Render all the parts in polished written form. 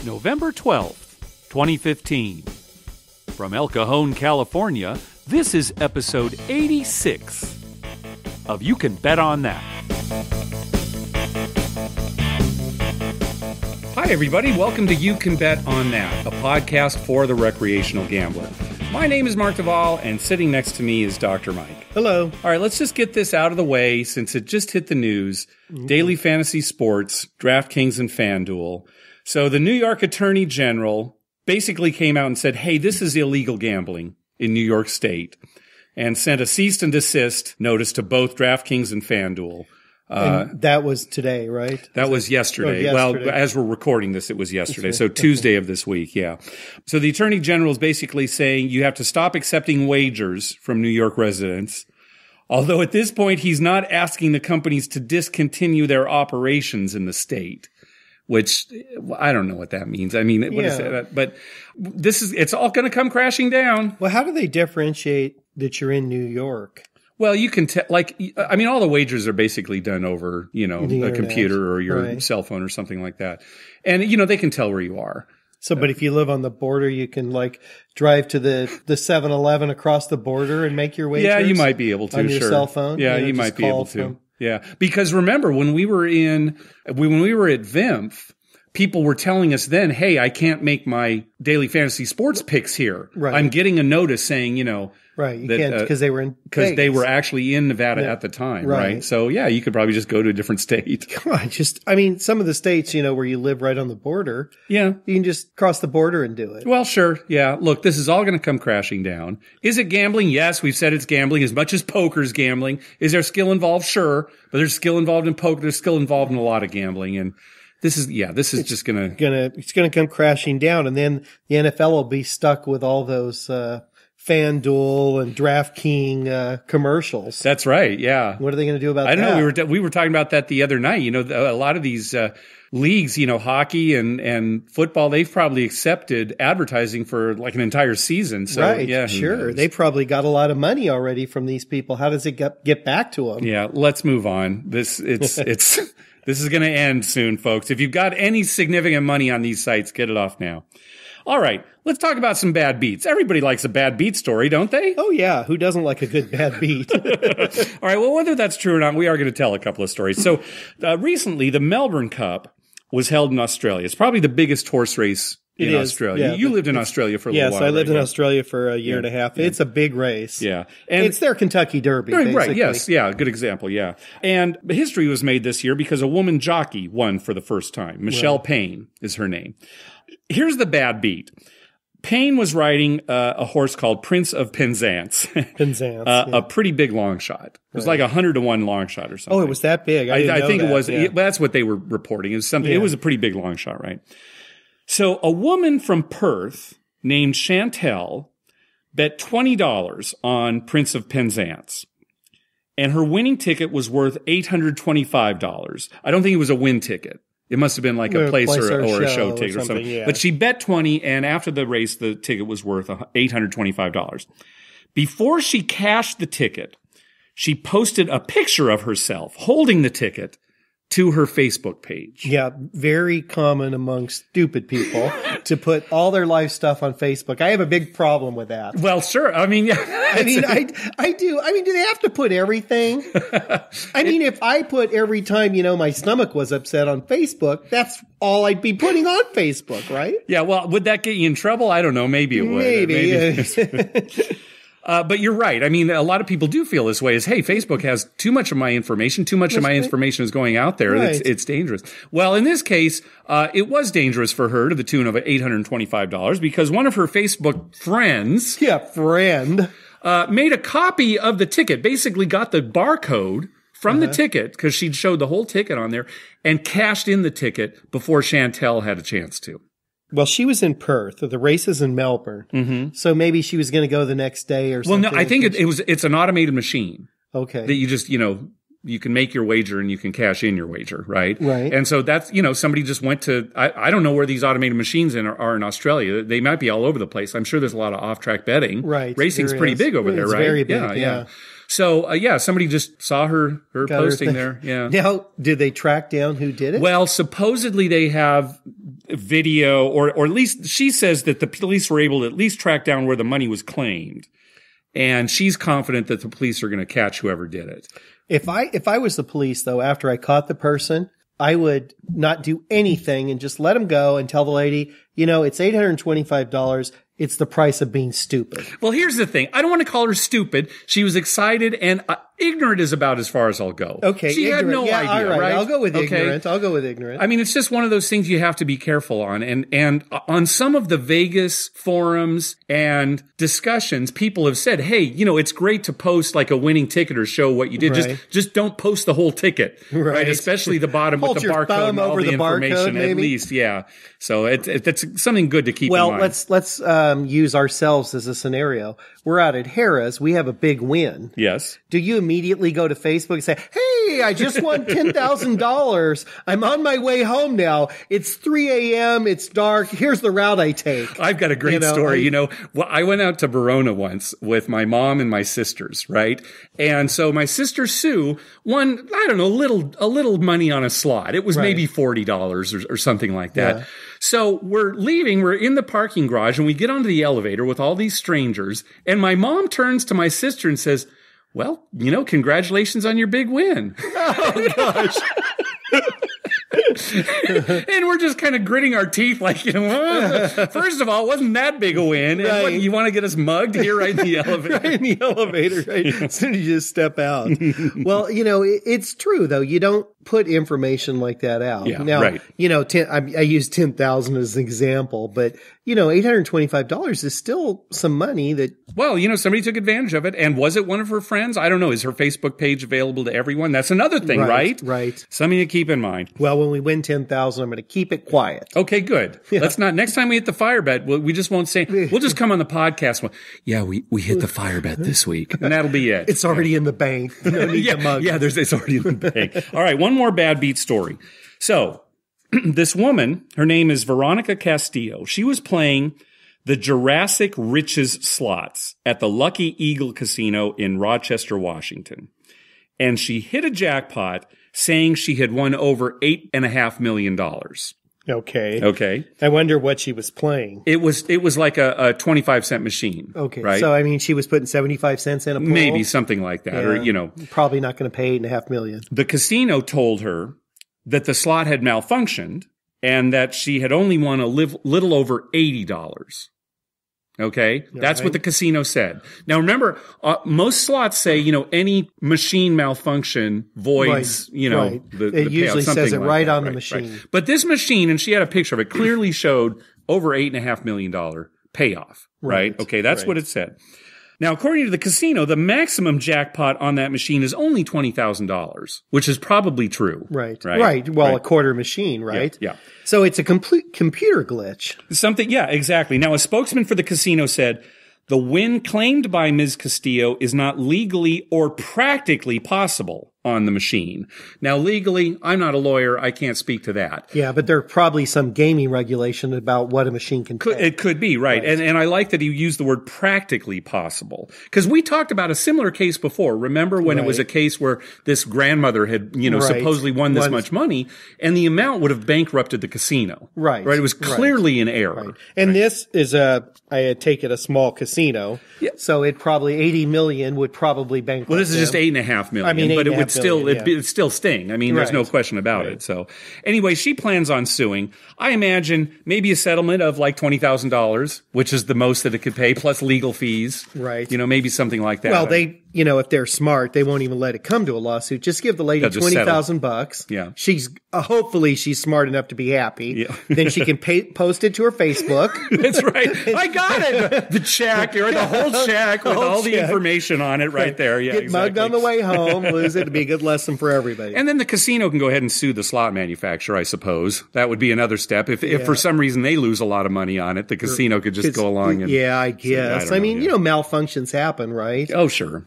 November 12th, 2015. From El Cajon, California, this is episode 86 of You Can Bet on That. Hi, everybody. Welcome to You Can Bet on That, a podcast for the recreational gambler. My name is Mark Duvall, and sitting next to me is Dr. Mike. Hello. All right, let's just get this out of the way since it just hit the news. Daily Fantasy Sports, DraftKings, and FanDuel. So the New York Attorney General basically came out and said, hey, this is illegal gambling in New York State, and sent a cease and desist notice to both DraftKings and FanDuel. And that was today, right? That was yesterday. Well, as we're recording this, it was yesterday. So Tuesday of this week, yeah. So the Attorney General is basically saying you have to stop accepting wagers from New York residents. Although at this point, he's not asking the companies to discontinue their operations in the state, which I don't know what that means. I mean, what is that? But it's all going to come crashing down. Well, how do they differentiate that you're in New York? Well, you can tell, all the wagers are basically done over, a computer or your cell phone or something like that. And, they can tell where you are. So, but if you live on the border, you can drive to the 7-Eleven across the border and make your wagers? Yeah, you might be able to, on your cell phone? Yeah, you might be able to. Yeah. Because remember, when we were at VIMF, people were telling us then, hey, I can't make my daily fantasy sports picks here. Right. I'm getting a notice saying, right. You can't because they were in because they were actually in Nevada at the time, right? So yeah, you could probably just go to a different state. Come on, some of the states, where you live right on the border, yeah, you can just cross the border and do it. Well, sure, yeah. Look, this is all going to come crashing down. Is it gambling? Yes, we've said it's gambling as much as poker's gambling. Is there skill involved? Sure, but there's skill involved in poker. There's skill involved in a lot of gambling, and this is just it's gonna come crashing down, and then the NFL will be stuck with all those FanDuel and DraftKings commercials. That's right. Yeah. What are they going to do about that? I don't know. We were talking about that the other night. A lot of these leagues, hockey and football, they've probably accepted advertising for an entire season. So, right. Yeah, sure. They probably got a lot of money already from these people. How does it get back to them? Yeah. Let's move on. This is going to end soon, folks. If you've got any significant money on these sites, get it off now. All right, let's talk about some bad beats. Everybody likes a bad beat story, don't they? Oh, yeah. Who doesn't like a good bad beat? All right, well, whether that's true or not, we are going to tell a couple of stories. So recently, the Melbourne Cup was held in Australia. It's probably the biggest horse race in Australia. Yeah, you lived in Australia for a little while. Yes, I lived in Australia for a year and a half. Yeah. It's a big race. Yeah. And it's their Kentucky Derby, basically. Right, yes. Yeah, good example, yeah. And history was made this year because a woman jockey won for the first time. Michelle Payne is her name. Here's the bad beat. Payne was riding a horse called Prince of Penzance. A pretty big long shot. It was like 100-to-1 long shot or something. Oh, it was that big? I think it was. Yeah. That's what they were reporting. It was something. Yeah. It was a pretty big long shot, right? So a woman from Perth named Chantel bet $20 on Prince of Penzance, and her winning ticket was worth $825. I don't think it was a win ticket. It must have been like a place or a show ticket or something. Yeah. But she bet 20, and after the race, the ticket was worth $825. Before she cashed the ticket, she posted a picture of herself holding the ticket to her Facebook page. Yeah, very common among stupid people to put all their life stuff on Facebook. I have a big problem with that. Well, sure. I mean, yeah. I do. I mean, do they have to put everything? If I put every time, my stomach was upset on Facebook, that's all I'd be putting on Facebook, right? Yeah, well, would that get you in trouble? I don't know. Maybe it would. Maybe. But you're right. I mean, a lot of people do feel this way hey, Facebook has too much of my information. Too much of my information is going out there. Right. It's dangerous. Well, in this case, it was dangerous for her to the tune of $825 because one of her Facebook friends. Yeah, friend. Made a copy of the ticket, basically got the barcode from the ticket because she'd showed the whole ticket on there and cashed in the ticket before Chantel had a chance to. Well, she was in Perth. The race is in Melbourne. Mm-hmm. So maybe she was going to go the next day or something. Well, no, I think it's an automated machine. Okay. That you just, you can make your wager and you can cash in your wager, right? Right. And so that's, somebody just went to, I don't know where these automated machines are in Australia. They might be all over the place. I'm sure there's a lot of off-track betting. Right. Racing's pretty big over there, right? Very big, yeah. So, somebody just saw her posting there. Yeah. Now, did they track down who did it? Well, supposedly they have, video, or at least she says that the police were able to at least track down where the money was claimed. And she's confident that the police are going to catch whoever did it. If I was the police, though, after I caught the person, I would not do anything and just let them go and tell the lady, it's $825. It's the price of being stupid. Well, here's the thing. I don't want to call her stupid. She was excited, and ignorant is about as far as I'll go. Okay. She had no idea, all right? I'll go with ignorant. I mean, it's just one of those things you have to be careful on. And on some of the Vegas forums and discussions, people have said, hey, it's great to post like a winning ticket or show what you did. Right. Just don't post the whole ticket. Right. Especially the bottom with the barcode and all the information, at least. Yeah. So that's something good to keep in mind. Well, let's use ourselves as a scenario. We're out at Harrah's. We have a big win. Yes. Do you immediately go to Facebook and say, hey, I just won $10,000. I'm on my way home now. It's 3 a.m. It's dark. Here's the route I take. I've got a great story. Well, I went out to Verona once with my mom and my sisters, right? And so my sister Sue won, I don't know, a little money on a slot. It was maybe $40 or something like that. Yeah. So we're leaving. We're in the parking garage and we get onto the elevator with all these strangers. And my mom turns to my sister and says, well, congratulations on your big win. Oh, gosh. And we're just kind of gritting our teeth like, first of all, it wasn't that big a win. And what, you want to get us mugged here right in the elevator? Right in the elevator, right? As soon as you just step out. Well, it's true, though. You don't put information like that out. Yeah, now, right. I use 10,000 as an example, but $825 is still some money that. Well, somebody took advantage of it. And was it one of her friends? I don't know. Is her Facebook page available to everyone? That's another thing, right? Right. Something to keep in mind. Well, when we win 10,000, I'm going to keep it quiet. Okay, good. Yeah. Let's not, next time we hit the fire bet, we just won't say, we'll just come on the podcast. Yeah, we hit the fire bet this week. And that'll be it. It's already in the bank. No need to mug. Yeah, it's already in the bank. All right, one more bad beat story. So, this woman, her name is Veronica Castillo. She was playing the Jurassic Riches slots at the Lucky Eagle Casino in Rochester, Washington. And she hit a jackpot saying she had won over $8.5 million. Okay. I wonder what she was playing. It was like a 25-cent machine. Okay. Right? So, she was putting 75 cents in a pool? Maybe something like that. Yeah. Or, Probably not going to pay $8.5 million. The casino told her that the slot had malfunctioned and that she had only won a little over $80. Okay. That's what the casino said. Now remember, most slots say, any machine malfunction voids, the it usually payout, says it like right that. on the machine. Right. But this machine, and she had a picture of it, clearly showed over $8.5 million payoff. Right. Okay. That's what it said. Now, according to the casino, the maximum jackpot on that machine is only $20,000, which is probably true. Right. Well, a quarter machine, right? Yeah. So it's a complete computer glitch. Yeah, exactly. Now, a spokesman for the casino said, the win claimed by Ms. Castillo is not legally or practically possible on the machine. Now, legally, I'm not a lawyer. I can't speak to that. Yeah, but there's probably some gaming regulation about what a machine can pay. It could be, right. And I like that he used the word practically possible. Because we talked about a similar case before. Remember when it was a case where this grandmother had, supposedly won this much money, and the amount would have bankrupted the casino. Right. It was clearly an error. Right. And this is I take it a small casino. Yeah. So it probably 80 million would probably bankrupt. Well, this is just $8.5 million. But it would it'd still sting. There's no question about it. So anyway, she plans on suing. I imagine maybe a settlement of like $20,000, which is the most that it could pay, plus legal fees. Right. Maybe something like that. Well, if they're smart, they won't even let it come to a lawsuit. Just give the lady $20,000. Yeah. She's hopefully she's smart enough to be happy. Yeah. Then she can post it to her Facebook. That's right. I got it. The check or the whole check with all the information on it right there. Yeah. Get mugged on the way home. Lose it. It'd be a good lesson for everybody. And then the casino can go ahead and sue the slot manufacturer, I suppose. That would be another step. If for some reason they lose a lot of money on it, the casino could just go along and. Yeah, I guess. Malfunctions happen, right? Oh, sure.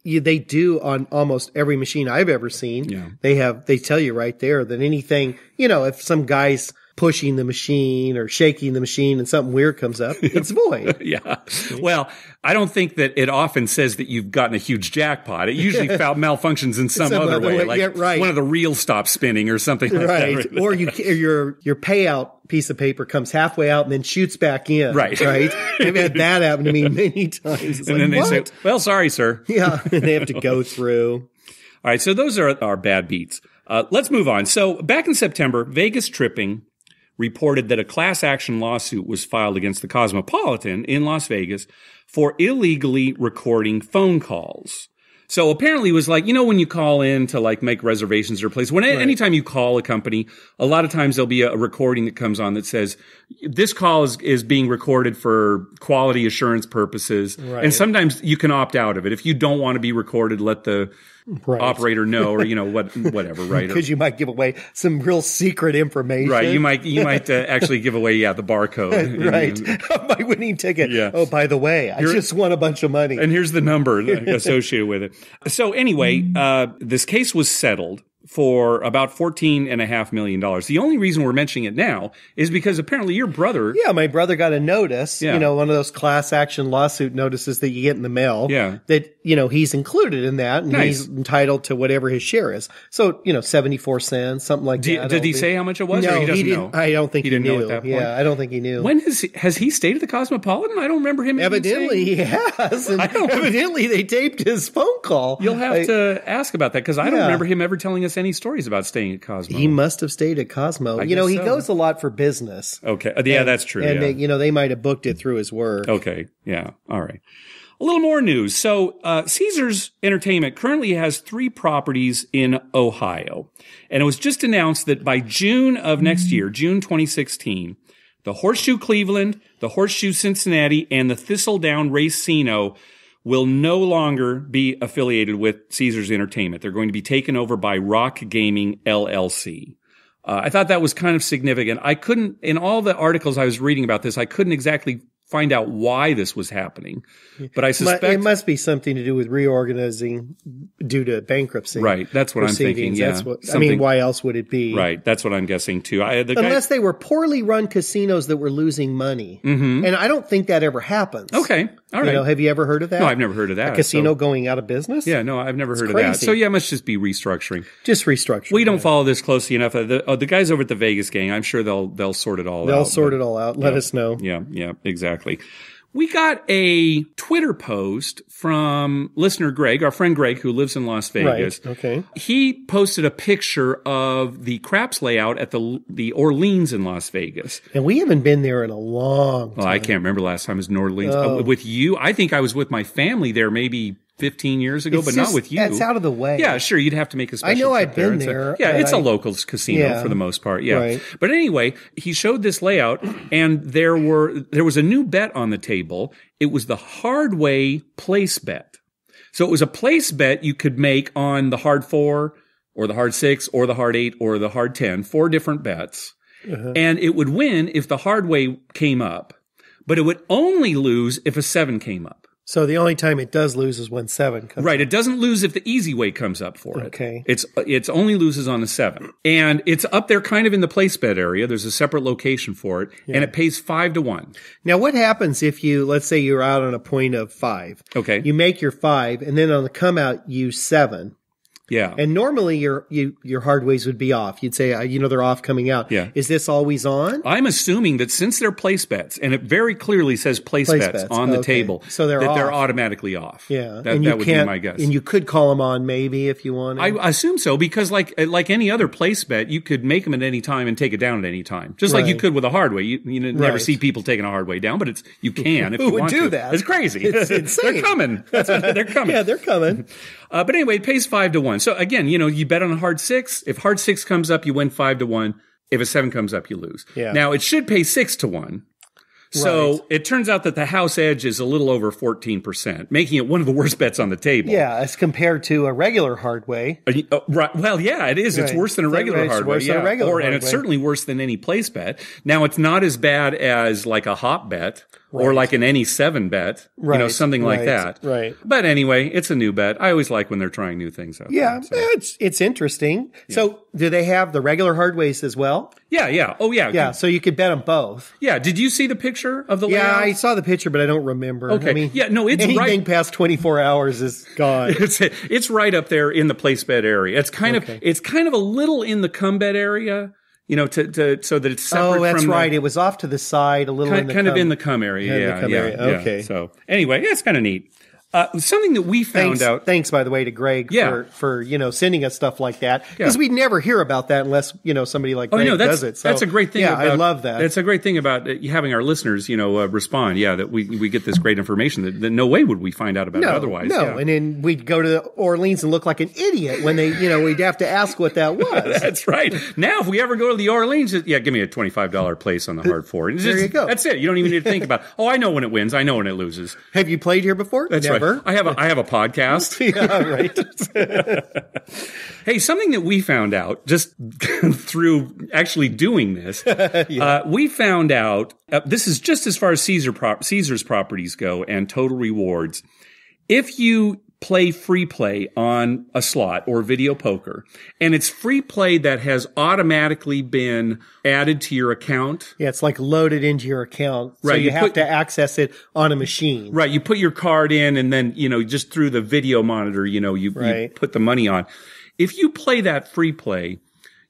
They do on almost every machine I've ever seen. Yeah. They tell you right there that anything, if some guy's pushing the machine or shaking the machine and something weird comes up, it's void. Yeah. Well, I don't think that it often says that you've gotten a huge jackpot. It usually malfunctions in some other way. Like one of the reels stops spinning or something like that. Or your payout piece of paper comes halfway out and then shoots back in. Right. I've had that happen to me many times. It's and then they say, well, sorry, sir. Yeah. And they have to go through. All right. So those are our bad beats. Let's move on. So back in September, Vegas Tripping reported that a class action lawsuit was filed against the Cosmopolitan in Las Vegas for illegally recording phone calls. So apparently it was like, when you call in to like make reservations or place, anytime you call a company, a lot of times there'll be a recording that comes on that says this call is being recorded for quality assurance purposes. Right. And sometimes you can opt out of it. If you don't want to be recorded, let the operator know, or whatever, right? Because you might give away some real secret information, right? You might actually give away, the barcode, right? My winning ticket. Yeah. Oh, by the way, I just won a bunch of money, and here's the number associated with it. So anyway, this case was settled for about $14.5 million. The only reason we're mentioning it now is because apparently your brother... Yeah, my brother got a notice, one of those class action lawsuit notices that you get in the mail. Yeah. That, he's included in that, and he's entitled to whatever his share is. So, 74 cents, something like that. Did he say how much it was? No, or he didn't know? I don't think he didn't knew. Know at that point? Yeah, I don't think he knew. When has he stayed at the Cosmopolitan? I don't remember him. Evidently he has. And evidently they taped his phone call. You'll have to ask about that, because I don't remember him ever telling us any stories about staying at Cosmo. He must have stayed at Cosmo. He goes a lot for business. Okay. Yeah, that's true. And they might have booked it through his work. Okay. Yeah. All right. A little more news. So, Caesars Entertainment currently has 3 properties in Ohio. And it was just announced that by June of next year, June 2016, the Horseshoe Cleveland, the Horseshoe Cincinnati, and the Thistledown Racino will no longer be affiliated with Caesars Entertainment. They're going to be taken over by Rock Gaming LLC. I thought that was kind of significant. In all the articles I was reading about this, I couldn't exactly find out why this was happening, but I suspect it must be something to do with reorganizing due to bankruptcy. Right. That's what I'm thinking. Yeah. Why else would it be? Right. That's what I'm guessing too. Unless they were poorly run casinos that were losing money. Mm-hmm. And I don't think that ever happens. Okay. All right. Have you ever heard of that? No, I've never heard of that. A casino going out of business? Yeah, no, I've never heard of that. So yeah, it must just be restructuring. Just restructuring. We don't follow this closely enough. The guys over at the Vegas gang, I'm sure they'll sort it all out. They'll sort it all out. Let us know. Yeah, exactly. We got a Twitter post from listener Greg, our friend Greg, who lives in Las Vegas. Right. Okay. He posted a picture of the craps layout at the Orleans in Las Vegas. And we haven't been there in a long time. Well, I can't remember last time I was in Orleans. With you, I think I was with my family there maybe 15 years ago, but not with you. That's out of the way. Yeah, sure. You'd have to make a special I know trip I've been there. It's a locals casino for the most part. Yeah. Right. But anyway, he showed this layout, and there was a new bet on the table. It was the Hardway place bet. So it was a place bet you could make on the hard 4 or the hard 6 or the hard 8 or the hard 10, 4 different bets. Uh-huh. And it would win if the Hardway came up, but it would only lose if a 7 came up. So the only time it does lose is when 7 comes Right. up. It doesn't lose if the easy way comes up for it. Okay. It's only loses on the 7. And it's up there kind of in the place bet area. There's a separate location for it. Yeah. And it pays 5-1. Now what happens if let's say you're out on a point of 5. Okay. You make your 5 and then on the come out you 7. Yeah. And normally your hardways would be off. You'd say, they're off coming out. Yeah. Is this always on? I'm assuming that since they're place bets, and it very clearly says place bets on the table, so they're automatically off. Yeah. That would be my guess. And you could call them on maybe if you want. I assume so, because like any other place bet, you could make them at any time and take it down at any time. Just like you could with a hardway. You never see people taking a hardway down, but you can if you want to. Who would do that? It's crazy. It's insane. They're coming. They're coming. Yeah, they're coming. But anyway, it pays 5-1. So again, you bet on a hard 6. If hard 6 comes up, you win 5-1. If a 7 comes up, you lose. Yeah. Now it should pay 6-1. So it turns out that the house edge is a little over 14%, making it one of the worst bets on the table. Yeah, as compared to a regular hardway. Right. Well, yeah, it is. Right. It's worse than a regular hardway. And it's certainly worse than any place bet. Now, it's not as bad as like a hop bet or like an any 7 bet, something like that. Right. But anyway, it's a new bet. I always like when they're trying new things out. Yeah, there, it's interesting. Yeah. So do they have the regular hardways as well? Yeah. Oh, yeah. Yeah, so you could bet them both. Yeah. Did you see the picture of the layout? Yeah, I saw the picture, but I don't remember. Okay. I mean, it's anything past 24 hours is gone. It's right up there in the place bet area. It's kind of a little in the come bet area. So that it's separate. Oh, that's right. It was off to the side, a little in the come area. Yeah. Okay. So anyway, it's kind of neat. Something that we found out. Thanks, by the way, to Greg for sending us stuff like that, because we never hear about that unless somebody like Greg does it. So that's a great thing. Yeah, I love that. That's a great thing about having our listeners, respond. Yeah, that we get this great information that no way would we find out about it otherwise. No, and then we'd go to Orleans and look like an idiot when they, we'd have to ask what that was. That's right. Now, if we ever go to the Orleans, give me a $25 place on the hard four. There you go. That's it. You don't even need to think about. Oh, I know when it wins. I know when it loses. Have you played here before? That's Never. Right. I have a podcast. Yeah, right. Hey, something that we found out just through actually doing this, we found out, this is just as far as Caesar's properties go and total rewards. If you play free play on a slot or video poker, and it's free play that has automatically been added to your account. Yeah, it's like loaded into your account. So you have to access it on a machine. Right. You put your card in and then, just through the video monitor, you put the money on. If you play that free play,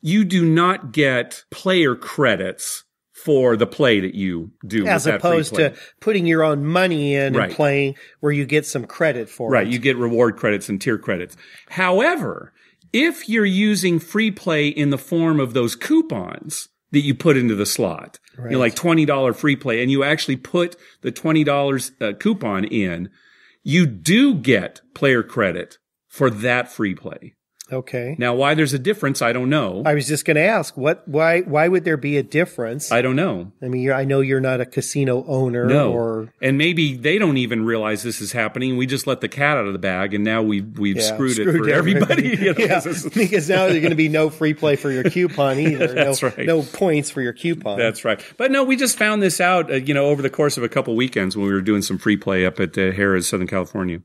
you do not get player credits for the play that you do. As opposed to putting your own money in and playing where you get some credit for it. Right. You get reward credits and tier credits. However, if you're using free play in the form of those coupons that you put into the slot, like $20 free play, and you actually put the $20 coupon in, you do get player credit for that free play. Okay. Now, why there's a difference, I don't know. I was just going to ask, why would there be a difference? I don't know. I mean, I know you're not a casino owner. No. And maybe they don't even realize this is happening. We just let the cat out of the bag, and now we've screwed it for everybody. Because now there's going to be no free play for your coupon either. That's right. No points for your coupon. That's right. But no, we just found this out, over the course of a couple weekends when we were doing some free play up at Harrah's, Southern California.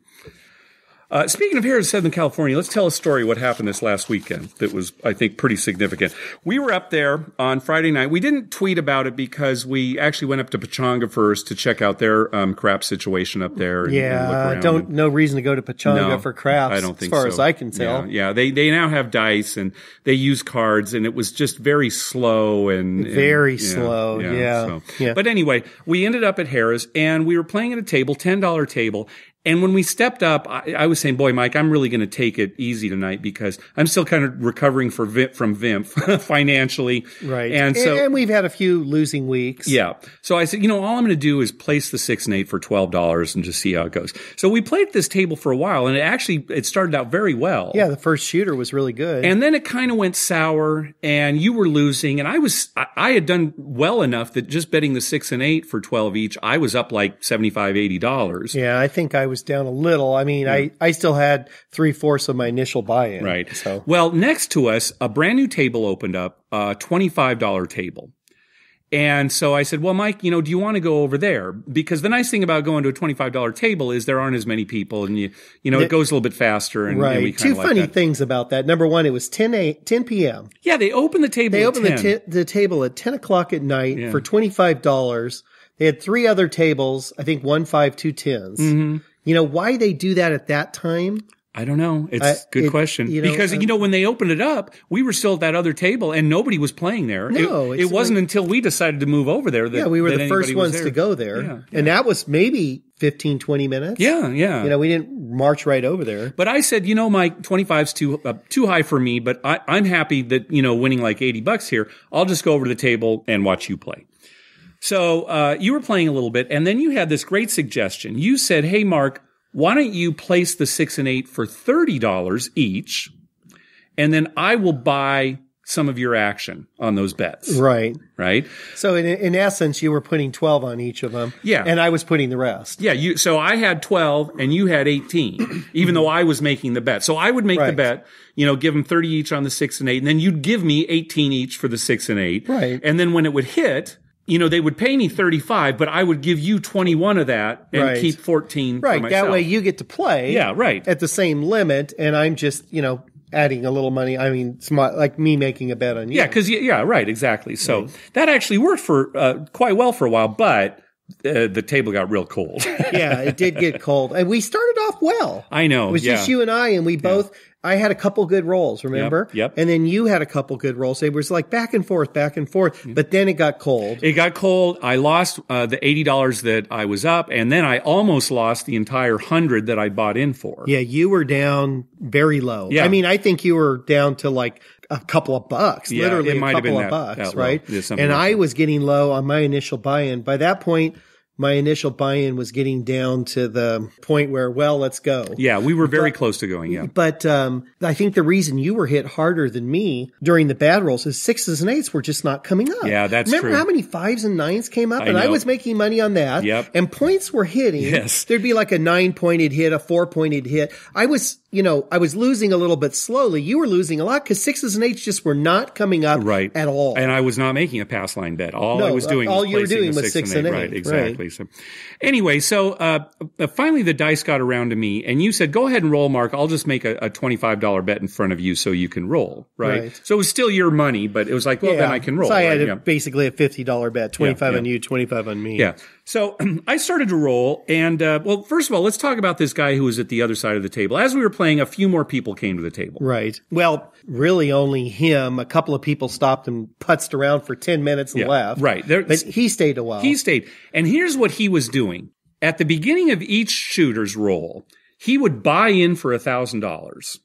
Speaking of here in Southern California, let's tell a story what happened this last weekend that was, I think, pretty significant. We were up there on Friday night. We didn't tweet about it because we actually went up to Pechanga first to check out their craps situation up there. And look around. No reason to go to Pechanga for craps. I don't think so. As far as I can tell. Yeah. They now have dice and they use cards, and it was just very slow and very slow. Yeah. But anyway, we ended up at Harrah's and we were playing at a table, $10 table. And when we stepped up, I was saying, boy, Mike, I'm really going to take it easy tonight because I'm still kind of recovering from VIMP financially. Right. And we've had a few losing weeks. Yeah. So I said, all I'm going to do is place the 6 and 8 for $12 and just see how it goes. So we played at this table for a while, and it started out very well. Yeah, the first shooter was really good. And then it kind of went sour, and you were losing, and I had done well enough that just betting the 6 and 8 for 12 each, I was up like $75, $80. Yeah, I think I was down a little. I mean, I still had 3/4 of my initial buy-in. Right. So. Well, next to us, a brand new table opened up, a $25 table. And so I said, well, Mike, do you want to go over there? Because the nice thing about going to a $25 table is there aren't as many people and it goes a little bit faster. And, right. And we Two funny things about that. Number one, it was 10 p.m. Yeah, they opened the table at 10. They opened the table at 10 o'clock at night for $25. They had 3 other tables, I think 1 5, 2 10s. Mm-hmm. Why they do that at that time? I don't know. It's a good question. Because, when they opened it up, we were still at that other table and nobody was playing there. No. It wasn't until we decided to move over there that we were the first ones to go there. Yeah. And that was maybe 15, 20 minutes. Yeah. We didn't march right over there. But I said, Mike, 25's too high for me, but I'm happy that, winning like $80 here. I'll just go over to the table and watch you play. So you were playing a little bit, and then you had this great suggestion. You said, hey, Mark, why don't you place the 6 and 8 for $30 each, and then I will buy some of your action on those bets. Right. Right? So in essence, you were putting 12 on each of them. Yeah. And I was putting the rest. Yeah. So I had 12 and you had 18, even though I was making the bet. So I would make the bet, give them 30 each on the 6 and 8, and then you'd give me 18 each for the 6 and 8. Right. And then when it would hit, they would pay me 35, but I would give you 21 of that and keep 14 for myself. That way you get to play at the same limit, and I'm just, adding a little money. I mean, like me making a bet on you. Yeah, because, right, exactly. So that actually worked for quite well for a while, but the table got real cold. Yeah, it did get cold. And we started off well. I know. It was just you and I, and we both... I had a couple good rolls, remember? Yep. And then you had a couple good rolls. It was like back and forth, but then it got cold. It got cold. I lost the $80 that I was up, and then I almost lost the entire 100 that I bought in for. Yeah, you were down very low. Yeah. I mean, I think you were down to like a couple of bucks, literally a couple of bucks, right? And I was getting low on my initial buy-in. By that point, my initial buy-in was getting down to the point where, let's go. Yeah, we were very close to going, yeah. But I think the reason you were hit harder than me during the bad rolls is 6s and 8s were just not coming up. Yeah, that's true. Remember how many 5s and 9s came up? I was making money on that. Yep. And points were hitting. Yes. There'd be like a 9-pointed hit, a 4-pointed hit. I was losing a little bit slowly. You were losing a lot because 6s and 8s just were not coming up at all. And I was not making a pass line bet. All I was doing was placing the 6 and 8. Right, exactly. Right. So anyway, finally the dice got around to me, and you said, go ahead and roll, Mark. I'll just make a $25 bet in front of you so you can roll, right? So it was still your money, but it was like, then I can roll. So I had basically a $50 bet, 25 on you, 25 on me. Yeah. So I started to roll, and first of all, let's talk about this guy who was at the other side of the table. As we were playing, a few more people came to the table. Right. Well, really only him. A couple of people stopped and putzed around for 10 minutes and left. Right. But he stayed a while. He stayed. And here's what he was doing. At the beginning of each shooter's roll, he would buy in for $1,000.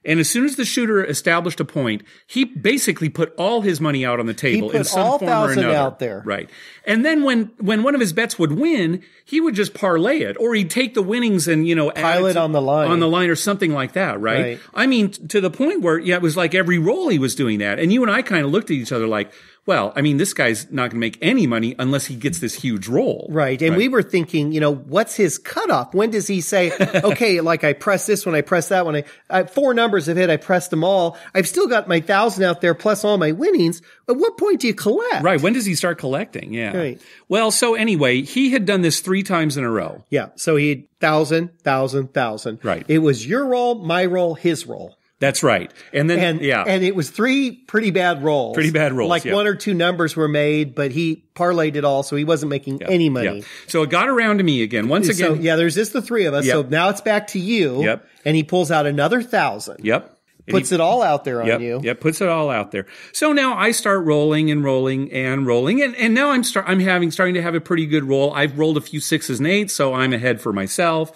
And as soon as the shooter established a point, he basically put all his money out on the table in some form or another. Out there. Right. And then when one of his bets would win, he would just parlay it, or he'd take the winnings and, pile it on the line or something like that. Right. I mean, to the point where, it was like every roll he was doing that. And you and I kind of looked at each other like, well, I mean, this guy's not going to make any money unless he gets this huge roll. Right. And we were thinking, what's his cutoff? When does he say, okay, like I press this one, I press that one, I 4 numbers have hit, I pressed them all. I've still got my 1,000 out there plus all my winnings. At what point do you collect? Right. When does he start collecting? Yeah. Right. Well, so anyway, he had done this 3 times in a row. Yeah. So he had 1,000, 1,000, 1,000. Right. It was your roll, my roll, his roll. That's right. And then, and it was 3 pretty bad rolls. Pretty bad rolls. Like 1 or 2 numbers were made, but he parlayed it all, so he wasn't making any money. Yeah. So it got around to me again. Once again. So, there's just the 3 of us. Yep. So now it's back to you. Yep. And he pulls out another 1,000. Yep. Puts it all out there on you. Yep, puts it all out there. So now I start rolling and rolling and rolling, and now I'm starting to have a pretty good roll. I've rolled a few 6s and 8s, so I'm ahead for myself.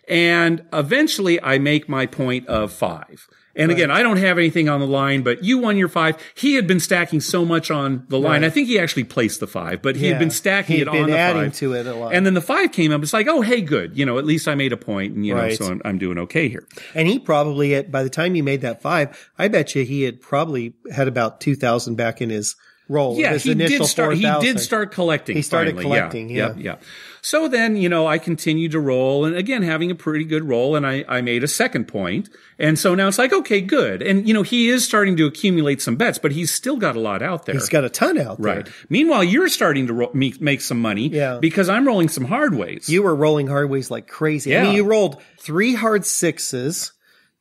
And eventually I make my point of 5. And again, I don't have anything on the line, but you won your 5. He had been stacking so much on the line. I think he actually placed the 5, but he had been stacking it on the 5. He'd been adding to it a lot. And then the 5 came up. It's like, oh, hey, good. At least I made a point, and so I'm doing okay here. And he probably, by the time you made that 5, I bet you he had probably had about 2,000 back in his roll. Yeah, he did start collecting. He started finally. collecting. Yeah. So then, I continued to roll, and again, having a pretty good roll, and I made a second point. And so now it's like, okay, good. And, he is starting to accumulate some bets, but he's still got a lot out there. He's got a ton out there. Right. Meanwhile, you're starting to make some money because I'm rolling some hard ways. You were rolling hard ways like crazy. Yeah. I mean, you rolled 3 hard 6s,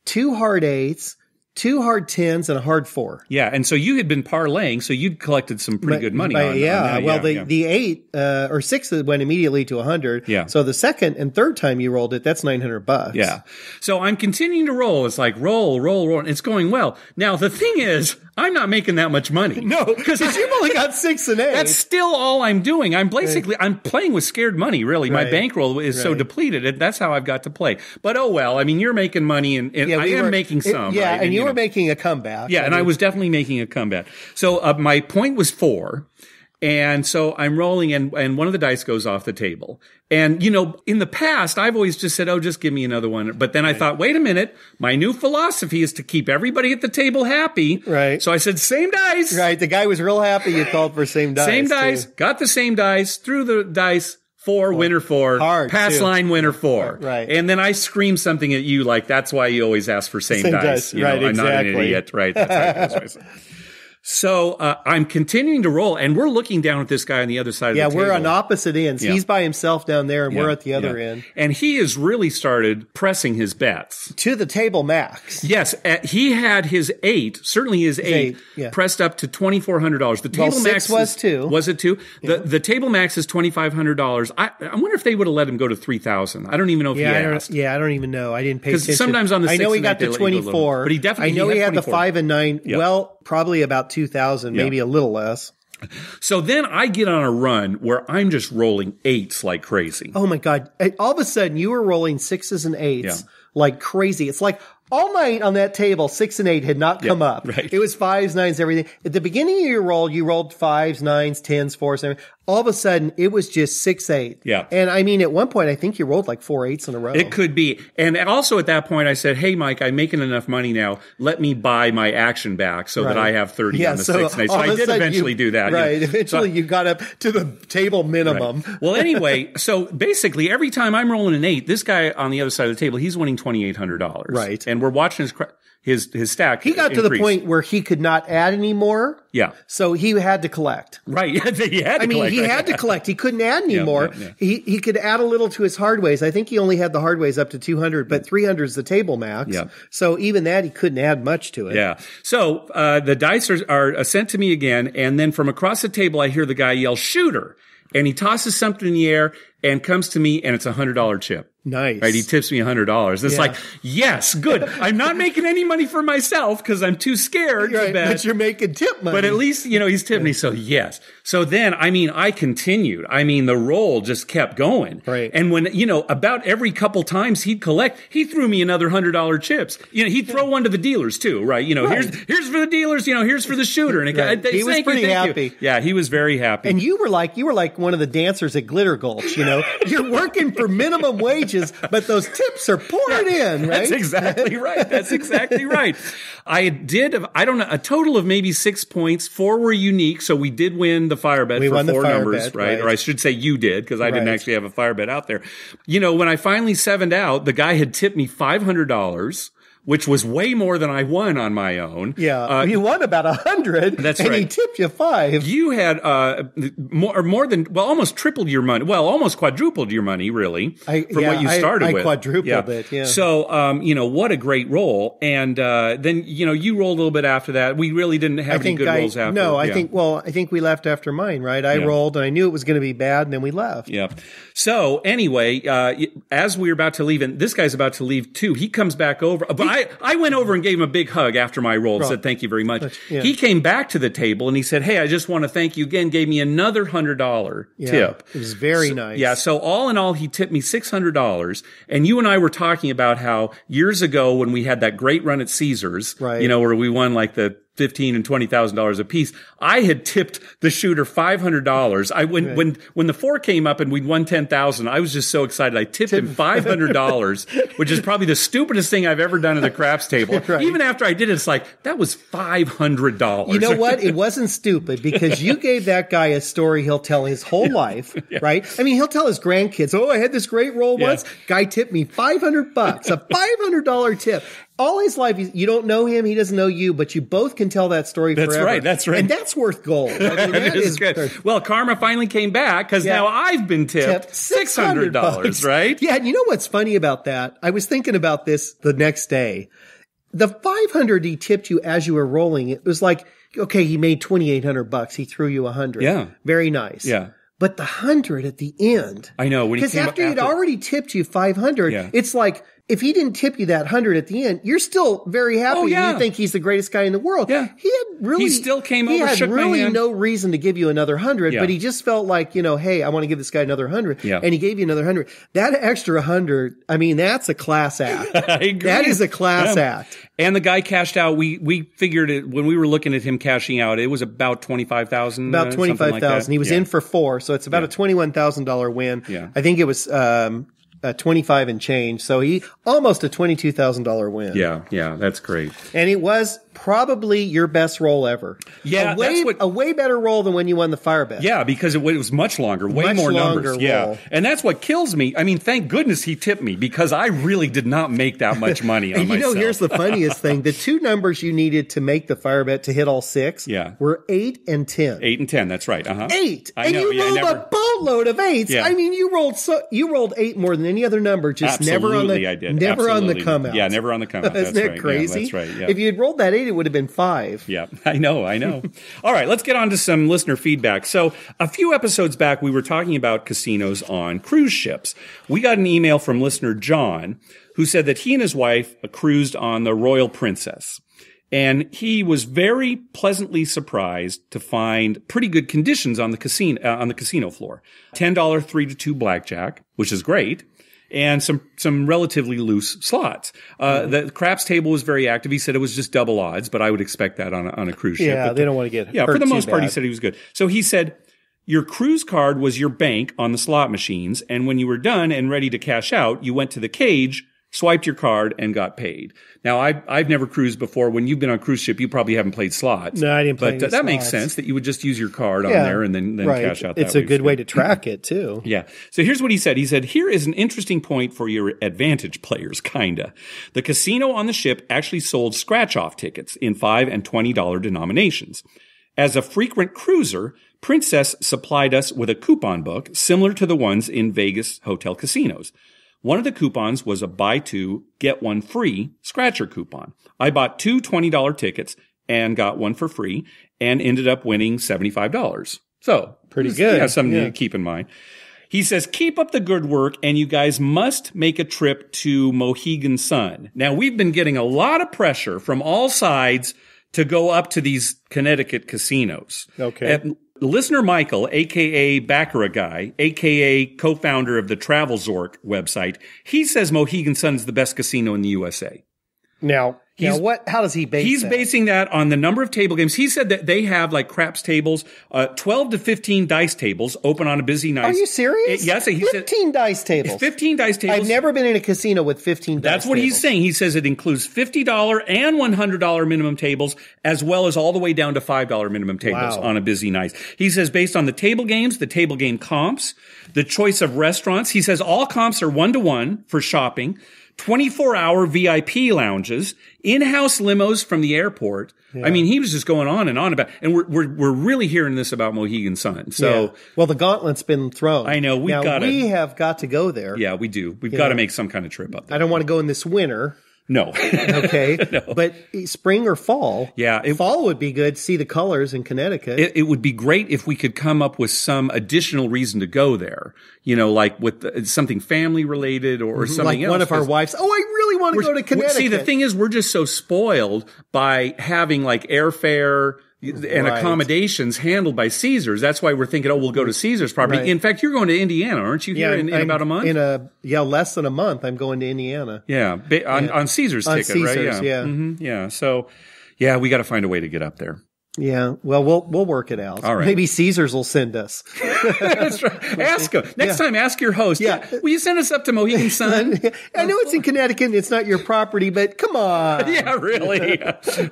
2 hard 8s, 2 hard 10s, and a hard 4. Yeah, and so you had been parlaying, so you'd collected some pretty good money on that. Well, the 8 or 6 went immediately to 100. Yeah. So the second and third time you rolled it, that's $900. Yeah. So I'm continuing to roll. It's like roll, and it's going well. Now, the thing is, I'm not making that much money. No, because you've only got 6 and 8. That's still all I'm doing. I'm playing with scared money, really. My bankroll is so depleted. That's how I've got to play. But oh well, I mean, you're making money, and I am making some. Yeah, right? and you were making a comeback. Yeah, and I was definitely making a comeback. So my point was 4. And so I'm rolling, and one of the dice goes off the table. And, in the past, I've always just said, oh, just give me another one. But then I thought, wait a minute, my new philosophy is to keep everybody at the table happy. Right. So I said, same dice. Right. The guy was real happy you called for same dice. Same dice, got the same dice, threw the dice, 4, winner 4, hard, pass too. line, winner 4. Right. And then I screamed something at you like, that's why you always ask for same dice. Right, I'm exactly. not an idiot. Right. That's how it goes. So I'm continuing to roll, and we're looking down at this guy on the other side of the table. Yeah, we're on opposite ends. Yeah. He's by himself down there, and we're at the other end. And he has really started pressing his bets. To the table max. Yes. He had his 8, certainly his 8, pressed up to $2,400. The table max was 2. Was it 2? Yeah. The table max is $2,500. I wonder if they would have let him go to 3,000. I don't even know if he asked. I don't even know. I didn't pay attention. Because sometimes on the 6 I know he got to 24. But he definitely I know he had the 5 and 9. Yep. Well, probably about 2,000, maybe a little less. So then I get on a run where I'm just rolling 8s like crazy. Oh my God. All of a sudden you were rolling 6s and 8s like crazy. It's like all night on that table, 6 and 8 had not come up. Right. It was 5s, 9s, everything. At the beginning of your roll, you rolled 5s, 9s, 10s, 4s, everything. All of a sudden, it was just 6, 8. Yeah. And I mean, at one point, I think you rolled like 4 8s in a row. It could be. And also at that point, I said, hey, Mike, I'm making enough money now. Let me buy my action back so that I have 30 on the 6 and 8. So I did eventually do that. Right. Eventually, you got up to the table minimum. Right. Well, anyway, so basically, every time I'm rolling an 8, this guy on the other side of the table, he's winning $2,800. Right. And we're watching his stack. He got to the point where he could not add anymore. Yeah. So he had to collect. Right. He had to collect. He had to collect. He couldn't add anymore. He could add a little to his hardways. I think he only had the hardways up to 200, but 300 is the table max. Yeah. So even that, he couldn't add much to it. Yeah. So the dice are sent to me again, and then from across the table, I hear the guy yell, "Shooter!" And he tosses something in the air and comes to me, and it's a $100 chip. Nice. Right? He tips me $100. It's like, yes, good. I'm not making any money for myself because I'm too scared to bet. But you're making tip money. But at least, he's tipped me. So yes. So then, I continued. The roll just kept going. Right. And when, about every couple times he'd collect, he threw me another $100 chips. He'd throw one to the dealers too, right? Here's for the dealers, here's for the shooter. And he was pretty happy. Yeah, he was very happy. And you were like one of the dancers at Glitter Gulch, You're working for minimum wages, but those tips are pouring in, right? That's exactly right. I did, a total of maybe 6 points. 4 were unique, so we did win the fire bet for 4 numbers, right? Or I should say you did, because I didn't actually have a fire bet out there. When I finally sevened out, the guy had tipped me $500. Which was way more than I won on my own. Yeah, you won about 100. That's right. And he tipped you 5. You had more than almost tripled your money. Well, almost quadrupled your money, really, from what you started with. I quadrupled it. Yeah. So, what a great roll. And then you rolled a little bit after that. We really didn't have any good rolls after. No, I think we left after mine, right? I rolled and I knew it was going to be bad, and then we left. Yeah. So anyway, as we were about to leave, and this guy's about to leave too, he comes back over. But I went over and gave him a big hug after my roll and said, thank you very much. Yeah. He came back to the table and he said, hey, I just want to thank you again, gave me another $100 tip. It was very nice. Yeah. So all in all, he tipped me $600. And you and I were talking about how years ago when we had that great run at Caesars, where we won like the $15,000 and $20,000 a piece. I had tipped the shooter $500. When the 4 came up and we'd won $10,000, I was just so excited. I tipped him $500, which is probably the stupidest thing I've ever done at a craps table. Right. Even after I did it, it's like, that was $500. You know what? It wasn't stupid because you gave that guy a story he'll tell his whole life, right? He'll tell his grandkids, I had this great roll once. Guy tipped me $500, a $500 tip. All his life, you don't know him, he doesn't know you, but you both can tell that story forever. That's right. And that's worth gold. That is good. Well, karma finally came back because now I've been tipped $600, right? Yeah, and you know what's funny about that? I was thinking about this the next day. The $500 he tipped you as you were rolling, it was like, okay, he made $2,800. He threw you $100. Yeah. Very nice. Yeah. But the 100 at the end. I know. Because after he'd already tipped you $500, it's like, if he didn't tip you that 100 at the end, you're still very happy. Oh, yeah. You think he's the greatest guy in the world. Yeah. He still came over, shook my hand. He had really no reason to give you another 100, but he just felt like, hey, I want to give this guy another 100. Yeah. And he gave you another 100. That extra 100, that's a class act. I agree. That is a class act. And the guy cashed out. We figured it when we were looking at him cashing out, it was about $25,000. About $25,000. Like he was in for 4, so it's about a $21,000 win. Yeah. I think it was 25 and change. So he almost a $22,000 win. Yeah, that's great. And it was probably your best roll ever. Yeah, a way better roll than when you won the fire bet. Yeah, because it was much longer, way more numbers. Yeah, and that's what kills me. I mean, thank goodness he tipped me because I really did not make that much money on myself. Here's the funniest thing: the two numbers you needed to make the fire bet to hit all six, were 8 and 10. 8 and 10. That's right. 8, and you rolled a boatload of 8s. Yeah. I mean, you rolled 8 more than any other number. Just never on the come out. Yeah, never on the come out. Isn't that crazy? Yeah, that's right. Yeah. If you had rolled that 8, it would have been 5. Yeah, I know. All right, let's get on to some listener feedback. So a few episodes back, we were talking about casinos on cruise ships. We got an email from listener John who said that he and his wife cruised on the Royal Princess. And he was very pleasantly surprised to find pretty good conditions on the casino floor. $10 3-2 blackjack, which is great. And some relatively loose slots. The craps table was very active. He said it was just double odds, but I would expect that on a cruise ship. Yeah, they don't want to get hurt for the most part, bad. He said he was good. So he said, your cruise card was your bank on the slot machines, and when you were done and ready to cash out, you went to the cage, swiped your card, and got paid. Now, I've never cruised before. When you've been on a cruise ship, you probably haven't played slots. No, I didn't play any slots. But that makes sense that you would just use your card on there and then cash out that way. It's a good way to track it, too. Yeah. So here's what he said. He said, here is an interesting point for your advantage players, kinda. The casino on the ship actually sold scratch-off tickets in $5 and $20 denominations. As a frequent cruiser, Princess supplied us with a coupon book similar to the ones in Vegas hotel casinos. One of the coupons was a buy two, get one free scratcher coupon. I bought 2 $20 tickets and got one for free and ended up winning $75. So pretty good. Yeah, something to keep in mind. He says, keep up the good work and you guys must make a trip to Mohegan Sun. Now we've been getting a lot of pressure from all sides to go up to these Connecticut casinos. Okay. Listener Michael, a.k.a. Baccarat Guy, a.k.a. co-founder of the TravelZork website, he says Mohegan Sun is the best casino in the USA. Now how does he base that? He's basing that on the number of table games. He said that they have like craps tables, 12 to 15 dice tables open on a busy night. Are you serious? Yes. 15 dice tables. 15 dice tables. I've never been in a casino with 15 dice tables. That's what he's saying. He says it includes $50 and $100 minimum tables, as well as all the way down to $5 minimum tables on a busy night. He says based on the table games, the table game comps, the choice of restaurants, he says all comps are 1-to-1 for shopping. 24-hour VIP lounges, in-house limos from the airport. Yeah. I mean, he was just going on and on about, and we're really hearing this about Mohegan Sun. So, well, the gauntlet's been thrown. I know we have got to go there. Yeah, we do. We've got to make some kind of trip up there. I don't want to go in this winter. No. Okay. No. But spring or fall. Yeah. Fall would be good. See the colors in Connecticut. It would be great if we could come up with some additional reason to go there. You know, like with something family related or something like else. One of our wives. Oh, I really want to go to Connecticut. See, the thing is, we're just so spoiled by having like airfare and accommodations handled by Caesars. That's why we're thinking, we'll go to Caesars property. Right. In fact, you're going to Indiana, aren't you? Here in about a month? Less than a month. I'm going to Indiana. Yeah, on Caesars ticket, Caesars, right? Yeah. Mm-hmm. Yeah. So, yeah, we got to find a way to get up there. Yeah, well, we'll work it out. All right. Maybe Caesars will send us. That's right. Ask them. Next time, ask your host. Yeah. Will you send us up to Mohegan Sun? I know it's in Connecticut and it's not your property, but come on. Yeah, really.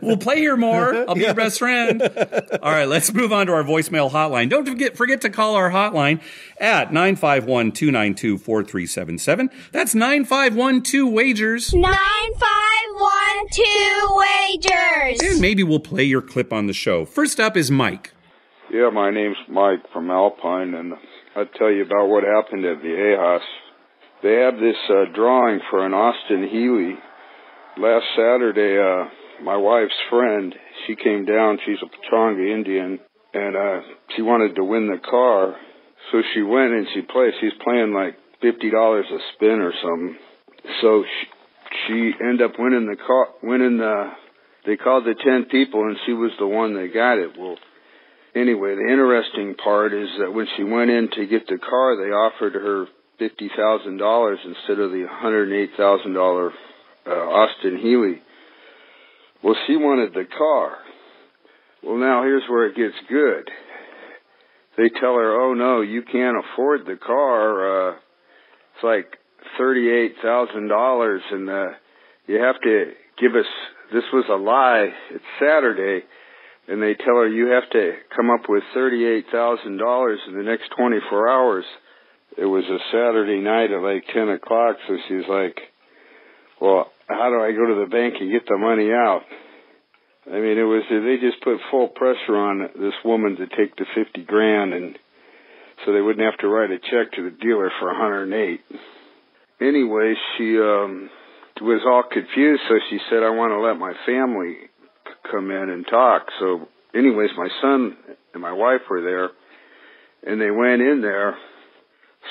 We'll play here more. I'll be your best friend. All right, let's move on to our voicemail hotline. Don't forget to call our hotline at 951-292-4377. That's 9512-WAGERS. 9512-WAGERS. And maybe we'll play your clip on the show. First up is Mike. Yeah, my name's Mike from Alpine, and I'll tell you about what happened at Viejas. They have this drawing for an Austin Healey. Last Saturday, my wife's friend, she came down, she's a Pechanga Indian, and she wanted to win the car, so she went and she played. She's playing like $50 a spin or something. So she ended up winning the car, they called the 10 people, and she was the one that got it. Well, anyway, the interesting part is that when she went in to get the car, they offered her $50,000 instead of the $108,000 Austin Healey. Well, she wanted the car. Well, now here's where it gets good. They tell her, oh, no, you can't afford the car. It's like $38,000, and you have to give us this was a lie. It's Saturday, and they tell her you have to come up with $38,000 in the next 24 hours. It was a Saturday night at like 10 o'clock, so she's like, well, how do I go to the bank and get the money out? I mean, they just put full pressure on this woman to take the $50,000, and so they wouldn't have to write a check to the dealer for $108,000. Anyway, she was all confused, so she said, I want to let my family come in and talk. So anyways, my son and my wife were there, and they went in there.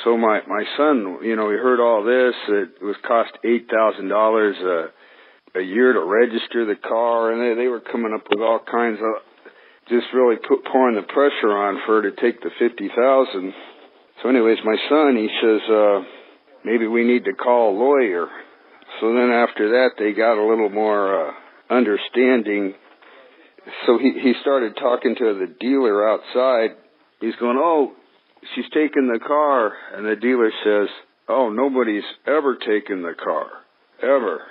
So my son, he heard all this. It was cost $8,000 a year to register the car, and they were coming up with all kinds of, just really pouring the pressure on for her to take the $50,000. So anyways, my son, he says, maybe we need to call a lawyer. So then after that, they got a little more understanding. So he started talking to the dealer outside. He's going, oh, she's taking the car. And the dealer says, oh, nobody's ever taken the car, ever.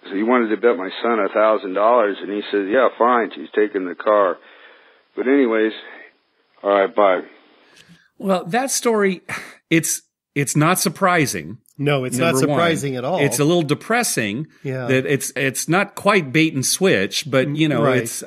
So he wanted to bet my son $1,000, and he says, yeah, fine, she's taking the car. But anyways, all right, bye. Well, that story, it's not surprising. No, it's not surprising at all. It's a little depressing that it's not quite bait and switch, but right. It's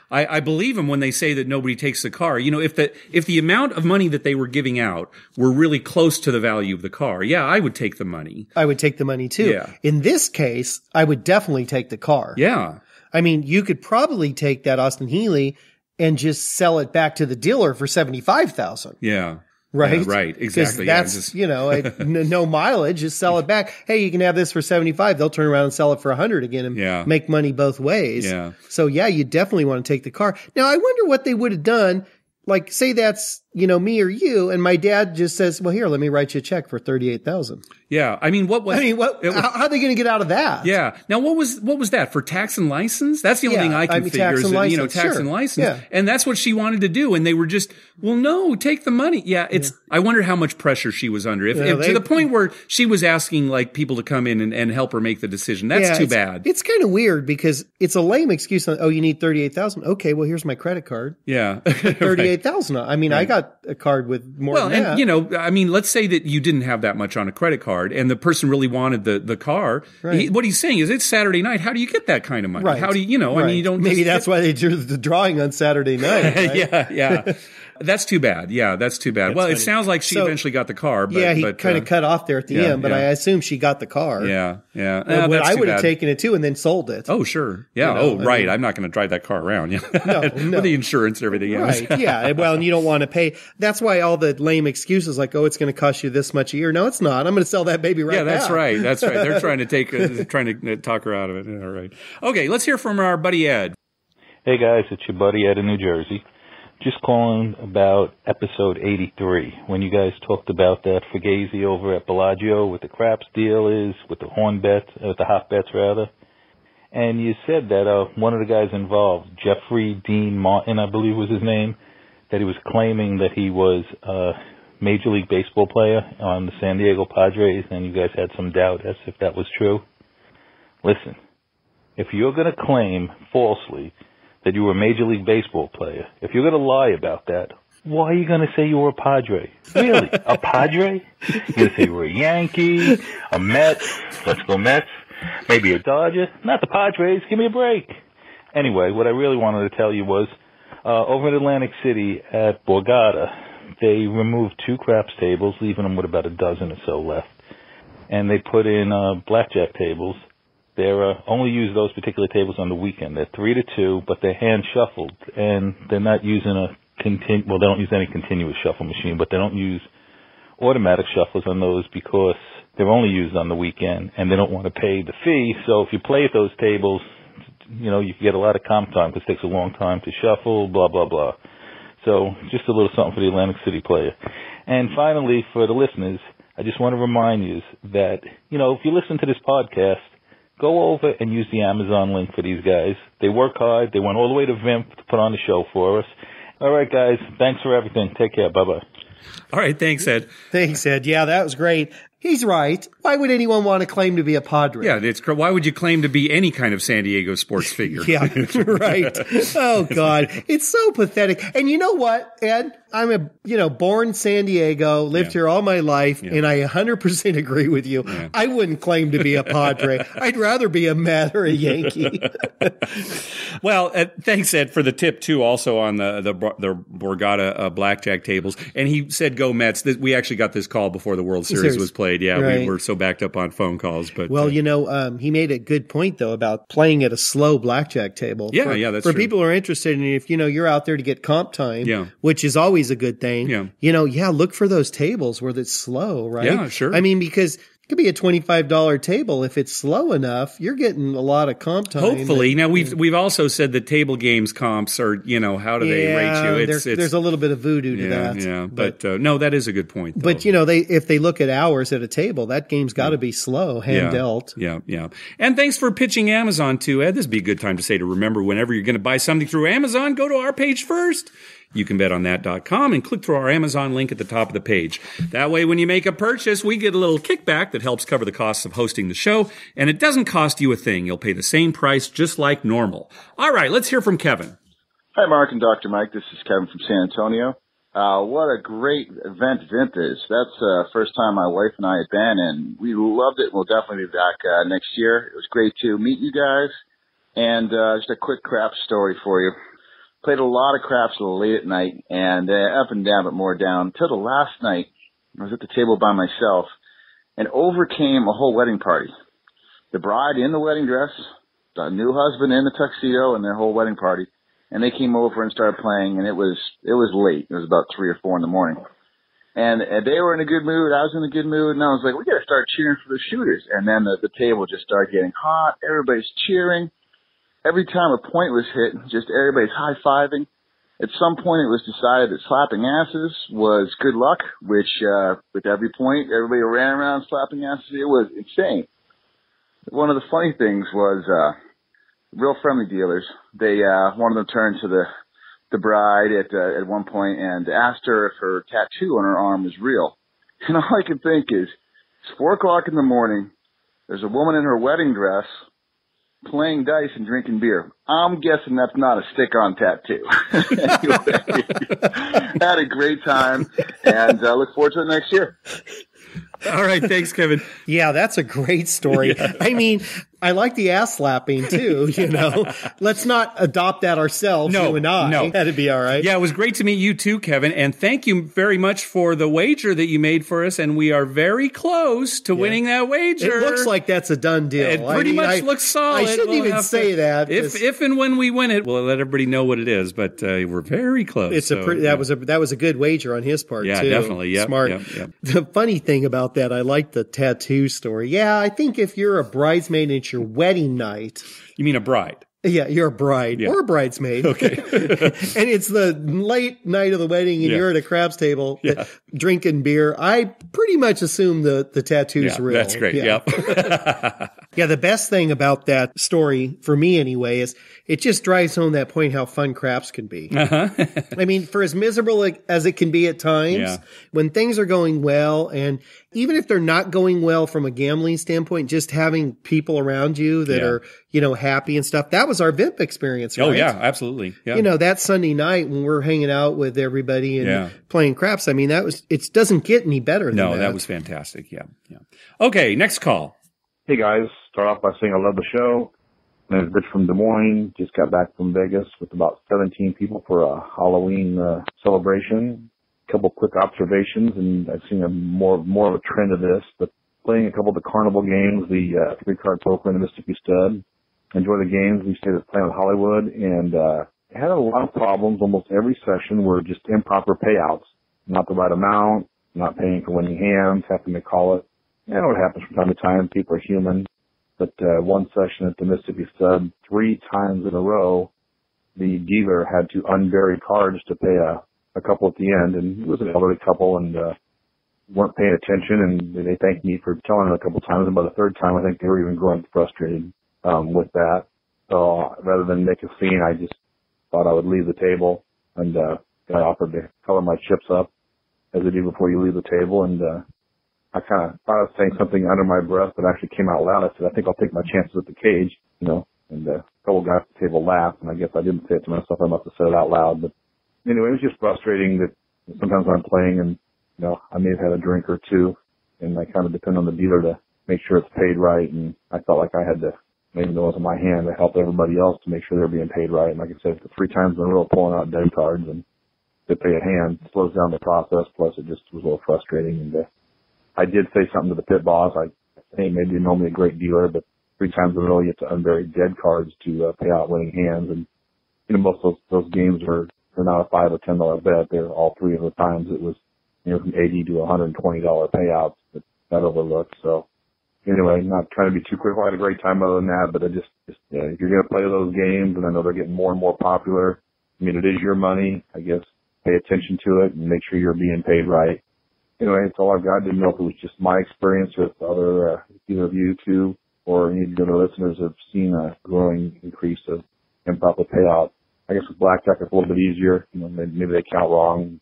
I believe them when they say that nobody takes the car. If the amount of money that they were giving out were really close to the value of the car, I would take the money. I would take the money too. Yeah. In this case, I would definitely take the car. Yeah. I mean, you could probably take that Austin Healey and just sell it back to the dealer for $75,000. Yeah. Right? Yeah, right. Exactly. That's, no mileage. Just sell it back. Hey, you can have this for $75. They'll turn around and sell it for $100 again and make money both ways. Yeah. So you definitely want to take the car. Now, I wonder what they would have done. Like, say that's, me or you, and my dad just says, well, here, let me write you a check for $38,000. Yeah. I mean, how are they going to get out of that? Yeah. Now, what was that for tax and license? That's the only thing I can figure is that, tax and license. Yeah. And that's what she wanted to do. And they were just, well, no, take the money. Yeah. I wonder how much pressure she was under. If to the point where she was asking like people to come in and help her make the decision. That's too bad. It's kind of weird because it's a lame excuse. You need $38,000. Okay. Well, here's my credit card. Yeah. $38,000. I mean, I got a card with more than that. And let's say that you didn't have that much on a credit card and the person really wanted the car. Right. What he's saying is it's Saturday night. How do you get that kind of money? Right. How do you, right. I mean, you don't. Maybe that's why they drew the drawing on Saturday night. Right? Yeah. That's too bad. Yeah, that's too bad. That's funny. It sounds like she eventually got the car. But, he kind of cut off there at the end, but I assume she got the car. Yeah. I would have taken it too and then sold it. Oh, sure. Yeah. Right. I'm not going to drive that car around. Yeah. No. With the insurance and everything else. Right. Yeah. Well, and you don't want to pay. That's why all the lame excuses like, it's going to cost you this much a year. No, it's not. I'm going to sell that baby right now. Yeah, that's right. That's right. They're trying to talk her out of it. All right. Okay. Let's hear from our buddy Ed. Hey guys, it's your buddy Ed in New Jersey. Just calling about episode 83, when you guys talked about that Fugazi over at Bellagio, what the craps deal is, with the the hot bets rather. And you said that one of the guys involved, Jeffrey Dean Martin, I believe was his name, that he was claiming that he was a Major League Baseball player on the San Diego Padres, and you guys had some doubt as if that was true. Listen, if you're going to claim falsely that you were a Major League Baseball player, if you're going to lie about that, why are you going to say you were a Padre? Really? A Padre? You're going to say you were a Yankee, a Met, let's go Mets, maybe a Dodger? Not the Padres. Give me a break. Anyway, what I really wanted to tell you was, over in Atlantic City at Borgata, they removed 2 craps tables, leaving them with about a dozen or so left. And they put in blackjack tables. They're only use those particular tables on the weekend. They're 3 to 2, but they're hand shuffled, and they're not using they don't use any continuous shuffle machine, but they don't use automatic shuffles on those because they're only used on the weekend, and they don't want to pay the fee. So if you play at those tables, you can get a lot of comp time because it takes a long time to shuffle, blah, blah, blah. So just a little something for the Atlantic City player. And finally, for the listeners, I just want to remind you that, if you listen to this podcast, go over and use the Amazon link for these guys. They work hard. They went all the way to Vimp to put on the show for us. All right, guys. Thanks for everything. Take care. Bye-bye. All right. Thanks, Ed. Thanks, Ed. Yeah, that was great. He's right. Why would anyone want to claim to be a Padre? Yeah, why would you claim to be any kind of San Diego sports figure? Yeah, right. Oh, God. It's so pathetic. And you know what, Ed? I'm born San Diego, lived here all my life, and I 100% agree with you. Yeah. I wouldn't claim to be a Padre. I'd rather be a Met or a Yankee. Well, thanks, Ed, for the tip, too, also on the Borgata blackjack tables. And he said, go Mets. We actually got this call before the World Series was played. Yeah, right. We were so backed up on phone calls. But well, he made a good point, though, about playing at a slow blackjack table. Yeah, that's true. For people who are interested, and if, you're out there to get comp time, which is always a good thing, look for those tables where it's slow, right? Yeah, sure. I mean, because it could be a $25 table. If it's slow enough, you're getting a lot of comp time. Hopefully. Now, we've also said that table games comps are, how do they rate you? There's a little bit of voodoo to that. Yeah, but no, that is a good point, though. But, if they look at hours at a table, that game's got to be slow, hand dealt. Yeah. And thanks for pitching Amazon, too, Ed. This would be a good time to say to remember whenever you're going to buy something through Amazon, go to our page first. YouCanBetOnThat.com and click through our Amazon link at the top of the page. That way, when you make a purchase, we get a little kickback that helps cover the costs of hosting the show, and it doesn't cost you a thing. You'll pay the same price just like normal. All right, let's hear from Kevin. Hi, Mark and Dr. Mike. This is Kevin from San Antonio. What a great event Vint is. That's the first time my wife and I had been, and we loved it. We'll definitely be back next year. It was great to meet you guys. And just a quick craps story for you. Played a lot of craps late at night, and up and down, but more down. Till the last night, I was at the table by myself, and over came a whole wedding party. The bride in the wedding dress, the new husband in the tuxedo, and their whole wedding party. And they came over and started playing, and it was late. It was about 3 or 4 in the morning. And they were in a good mood. I was in a good mood, and I was like, we got to start cheering for the shooters. And then the table just started getting hot. Everybody's cheering. Every time a point was hit, just everybody's high-fiving. At some point, it was decided that slapping asses was good luck, which with every point, everybody ran around slapping asses. It was insane. One of the funny things was real friendly dealers. They one of them turned to the bride at one point and asked her if her tattoo on her arm was real. And all I can think is, it's 4 o'clock in the morning. There's a woman in her wedding dress playing dice and drinking beer. I'm guessing that's not a stick-on tattoo. Anyway, had a great time, and look forward to it next year. All right. Thanks, Kevin. Yeah, that's a great story. Yeah. I mean, I like the ass slapping too, Let's not adopt that ourselves, you and I. No. That'd be all right. Yeah, it was great to meet you too, Kevin. And thank you very much for the wager that you made for us. And we are very close to winning that wager. It looks like that's a done deal. It pretty much looks solid. I shouldn't even say that. If and when we win it, we'll let everybody know what it is. But we're very close. That was a good wager on his part, too. Yeah, definitely. Yep, smart. Yep. The funny thing about that, I like the tattoo story. Yeah, I think if you're a bridesmaid and it's your wedding night. You mean a bride? Yeah, you're a bride or a bridesmaid. Okay. And it's the late night of the wedding and you're at a craps table drinking beer. I pretty much assume the tattoo's real. That's great. Yeah. Yep. Yeah, the best thing about that story, for me anyway, is it just drives home that point how fun craps can be. Uh-huh. I mean, for as miserable as it can be at times, when things are going well, and even if they're not going well from a gambling standpoint, just having people around you that are, happy and stuff. That was our VIP experience, right? Oh, yeah, absolutely. Yeah. That Sunday night when we're hanging out with everybody and playing craps, I mean, it doesn't get any better than that. No, that was fantastic. Yeah. Okay, next call. Hey, guys. Start off by saying I love the show. My name is Rich from Des Moines. Just got back from Vegas with about 17 people for a Halloween celebration. A couple quick observations, and I've seen more of a trend of this, but playing a couple of the carnival games, the 3-card poker and the Mississippi Stud. Enjoy the games. We stayed at Planet Hollywood, and had a lot of problems. Almost every session were just improper payouts. Not the right amount, not paying for winning hands, having to call it. I know it happens from time to time. People are human. But one session at the Mississippi Stud, 3 times in a row, the dealer had to unbury cards to pay a couple at the end. And it was an elderly couple and weren't paying attention. And they thanked me for telling them a couple times. And by the 3rd time, I think they were even growing frustrated with that. So rather than make a scene, I just thought I would leave the table. And I offered to color my chips up as I do before you leave the table. And I kind of thought I was saying something under my breath, but actually came out loud. I said, I think I'll take my chances at the cage, and a couple guys at the table laughed, and I guess I didn't say it to myself. I must have said it out loud. But anyway, it was just frustrating that sometimes when I'm playing and, I may have had a drink or two, and I kind of depend on the dealer to make sure it's paid right, and I felt like I had to, even though it was in my hand, to help everybody else to make sure they're being paid right. And like I said, the 3 times in a row pulling out dead cards and to pay a hand slows down the process, plus it just was a little frustrating. And I did say something to the pit boss. I think maybe you're normally a great dealer, but 3 times in a row you have to unbury dead cards to pay out winning hands. And, most of those games are not a $5 or $10 bet. They're all 3 of the times it was, from $80 to $120 payouts that got overlooked. So anyway, not trying to be too quick. I had a great time other than that, but if you're going to play those games, and I know they're getting more and more popular, it is your money. I guess pay attention to it and make sure you're being paid right. Anyway, that's all I've got. Didn't know if it was just my experience with either of you two or any of the other listeners have seen a growing increase of improper payout. I guess with blackjack it's a little bit easier. Maybe they count wrong.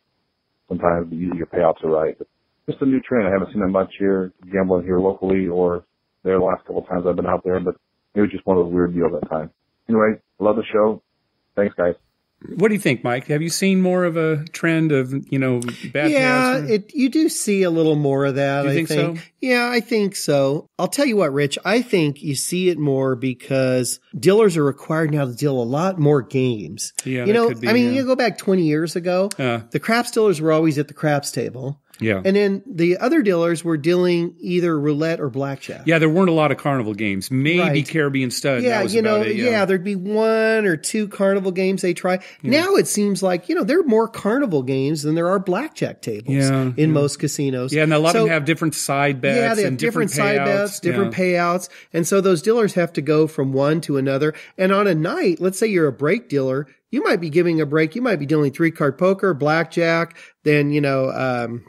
Sometimes the easier payouts are right. But just a new trend. I haven't seen that much here, gambling here locally or there the last couple of times I've been out there, but it was just one of those weird deals that time. Anyway, love the show. Thanks, guys. What do you think, Mike? Have you seen more of a trend of, bad payouts? You do see a little more of that, I think. So? Yeah, I think so. I'll tell you what, Rich, I think you see it more because dealers are required now to deal a lot more games. Yeah, you go back 20 years ago, the craps dealers were always at the craps table. Yeah. And then the other dealers were dealing either roulette or blackjack. Yeah, there weren't a lot of carnival games. Maybe Caribbean Stud. Yeah, that was about it. Yeah, there'd be 1 or 2 carnival games they try. Yeah. Now it seems like, there are more carnival games than there are blackjack tables in most casinos. Yeah, and a lot of them have different side bets. Yeah, they have different side bets, different payouts. And so those dealers have to go from one to another. And on a night, let's say you're a break dealer, you might be giving a break. You might be dealing 3-card poker, blackjack, then,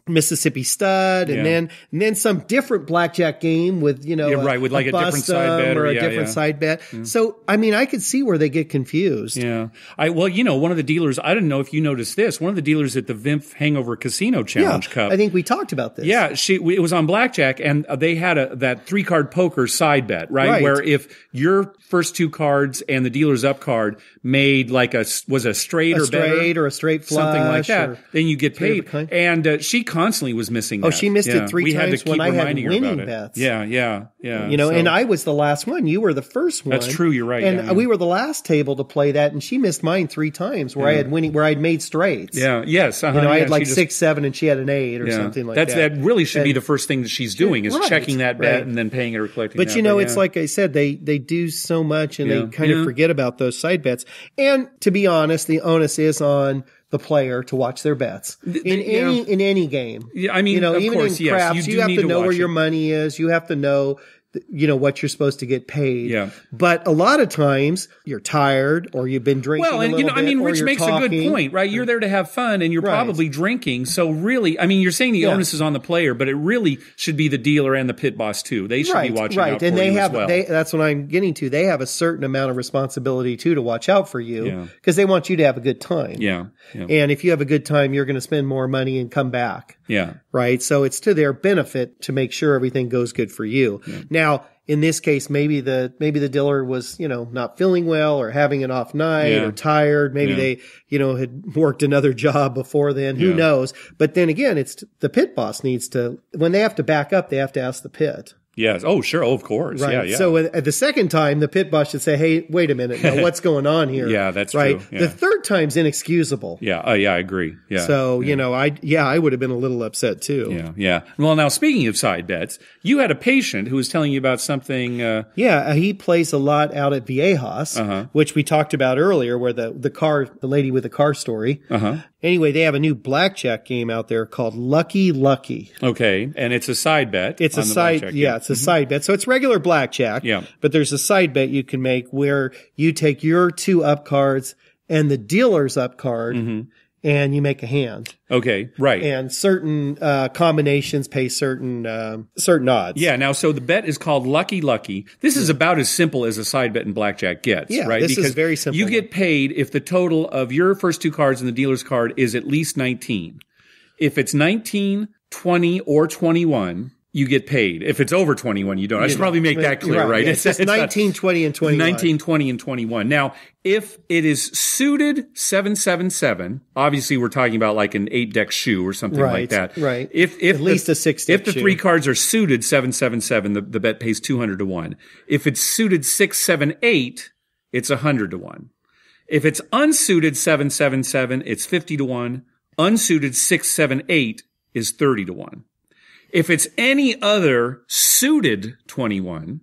Mississippi Stud, and then some different blackjack game with, with like a different side bet or a different side bet. So, I could see where they get confused. Yeah. One of the dealers, I didn't know if you noticed this, one of the dealers at the VIMP Hangover Casino Challenge Cup. I think we talked about this. Yeah. It was on blackjack, and they had that 3-card poker side bet, right? Where if your first 2 cards and the dealer's up card made like was a straight or better, or a straight flush, something like that, then you get paid. And she constantly was missing that. Oh, she missed it 3 times when I had winning bets. Yeah. And I was the last one. You were the first one. That's true. You're right. And we were the last table to play that, and she missed mine 3 times where I had winning, where I'd made straights. Yeah. Yes. I had like 6, 7, and she had an 8 or something like that. That really should be the first thing that she's doing is checking that bet and then paying it or collecting but that. But it's like I said, they do so much and they kind of forget about those side bets. And to be honest, the onus is on the player to watch their bets in any game. Yeah, even of course, in craps, you have to know where your it. money is. You have to know, what you're supposed to get paid. Yeah. But a lot of times you're tired or you've been drinking a little bit, Rich makes talking. a good point, right? You're there to have fun and you're probably drinking. So really, you're saying the onus is on the player, but it really should be the dealer and the pit boss too. They should be watching out for and you as well. That's what I'm getting to. They have a certain amount of responsibility too to watch out for you because they want you to have a good time. Yeah. And if you have a good time, you're going to spend more money and come back. Yeah. Right. So it's to their benefit to make sure everything goes good for you. Yeah. Now, in this case, maybe the dealer was, not feeling well or having an off night or tired. Maybe they, had worked another job before then. Who knows? But then again, it's the pit boss needs to, when they have to back up, they have to ask the pit. Yes. Oh, sure. Oh, of course. Right. Yeah. So at the second time, the pit boss should say, "Hey, wait a minute. Now, what's going on here?" Yeah, that's right. true. Yeah. The third time's inexcusable. Yeah. I agree. Yeah. So, I would have been a little upset too. Yeah. Well, now speaking of side bets, you had a patient who was telling you about something. He plays a lot out at Viejas, which we talked about earlier, where the lady with the car story. Anyway, they have a new blackjack game out there called Lucky Lucky. Okay. And it's a side bet. It's a side bet. So it's regular blackjack. Yeah. But there's a side bet you can make where you take your 2 up cards and the dealer's up card and you make a hand. Okay. Right. And certain combinations pay certain odds. Yeah. Now, so the bet is called Lucky Lucky. This is about as simple as a side bet in blackjack gets, right? This is very simple. You get paid if the total of your first 2 cards and the dealer's card is at least 19. If it's 19, 20, or 21, you get paid. If it's over 21, you don't. I should probably make that clear, right? Yeah, it's 19, 20, and 21. 19, 20, and 21. Now, if it is suited 777, obviously we're talking about like an 8-deck shoe or something like that. Right. If at least a 6-deck If the 3 cards are suited 777, the bet pays 200 to 1. If it's suited 678, it's 100 to 1. If it's unsuited 777, it's 50 to 1. Unsuited 678 is 30 to 1. If it's any other suited 21,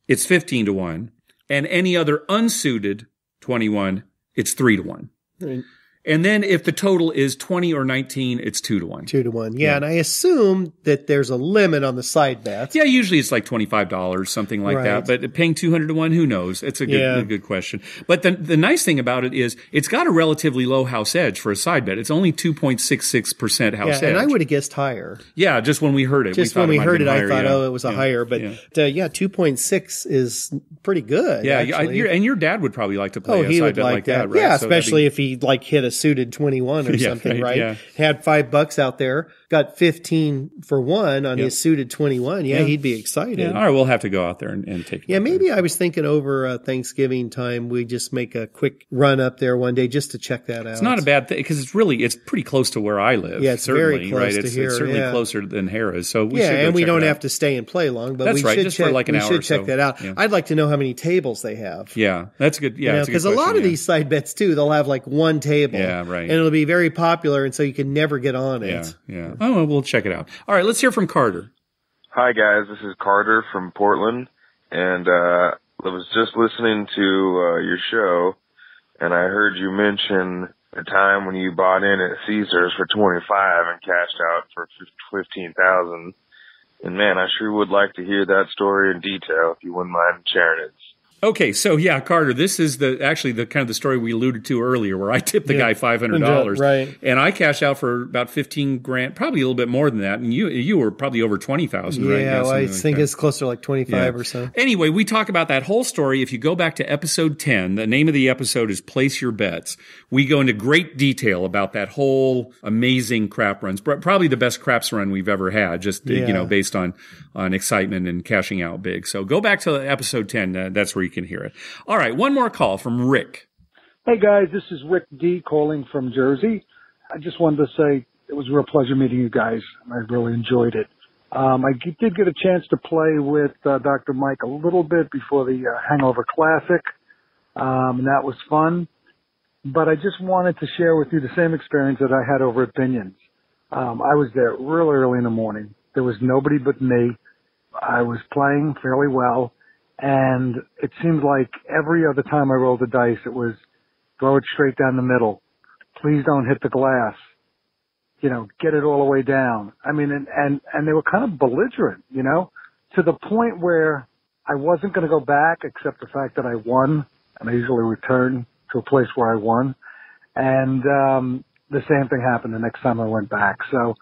it's 15 to 1. And any other unsuited 21, it's 3 to 1. Right. And then if the total is 20 or 19, it's 2 to 1. 2 to 1. Yeah. And I assume that there's a limit on the side bets. Yeah. Usually it's like $25, something like that. But paying 200 to 1, who knows? It's a good question. But the nice thing about it is it's got a relatively low house edge for a side bet. It's only 2.66% house edge. And I would have guessed higher. Yeah. Just when we heard it. When we heard it, I thought, it was a higher. But 2.6 is pretty good. Yeah. And your dad would probably like to play a side bet like that, right? Yeah. Especially if he hit a suited 21 or something, right? Yeah. Had $5 out there, got 15 for 1 on his suited 21. Yeah, he'd be excited. Yeah. All right, we'll have to go out there and take it. Yeah, maybe I was thinking over Thanksgiving time, we just make a quick run up there one day just to check that out. It's not a bad thing because it's pretty close to where I live. Yeah, it's very close to here. It's certainly closer than Harrah's. So we should go and we don't have to stay and play long, but that's we should just for like an hour. We should check that out. Yeah. I'd like to know how many tables they have. Yeah, that's good. Yeah, because a lot of these side bets too, they'll have like one table. Yeah, right. And it'll be very popular, and so you can never get on it. Yeah. Oh, well, we'll check it out. All right, let's hear from Carter. Hi, guys. This is Carter from Portland, and I was just listening to your show, and I heard you mention the time when you bought in at Caesars for $25 and cashed out for $15,000. And man, I sure would like to hear that story in detail if you wouldn't mind sharing it. Okay, so Carter, this is actually the kind of the story we alluded to earlier, where I tipped the guy $500, right? And I cashed out for about $15,000, probably a little bit more than that, and you were probably over $20,000, right? Yeah, well, I think it's closer to like 25 or so. Anyway, we talk about that whole story. If you go back to episode 10, the name of the episode is "Place Your Bets." We go into great detail about that whole amazing crap runs, probably the best craps run we've ever had, just based on excitement and cashing out big. So go back to episode 10. That's where you can hear it. All right, one more call from Rick. Hey guys, this is Rick D calling from Jersey. I just wanted to say it was a real pleasure meeting you guys. I really enjoyed it. I did get a chance to play with Dr. Mike a little bit before the Hangover Classic, and that was fun. But I just wanted to share with you the same experience that I had over at Binion's. I was there real early in the morning. There was nobody but me. I was playing fairly well. And it seemed like every other time I rolled the dice, it was throw it straight down the middle. Please don't hit the glass. Get it all the way down. I mean, and they were kind of belligerent, to the point where I wasn't going to go back except the fact that I won. And I usually return to a place where I won. And, the same thing happened the next time I went back. So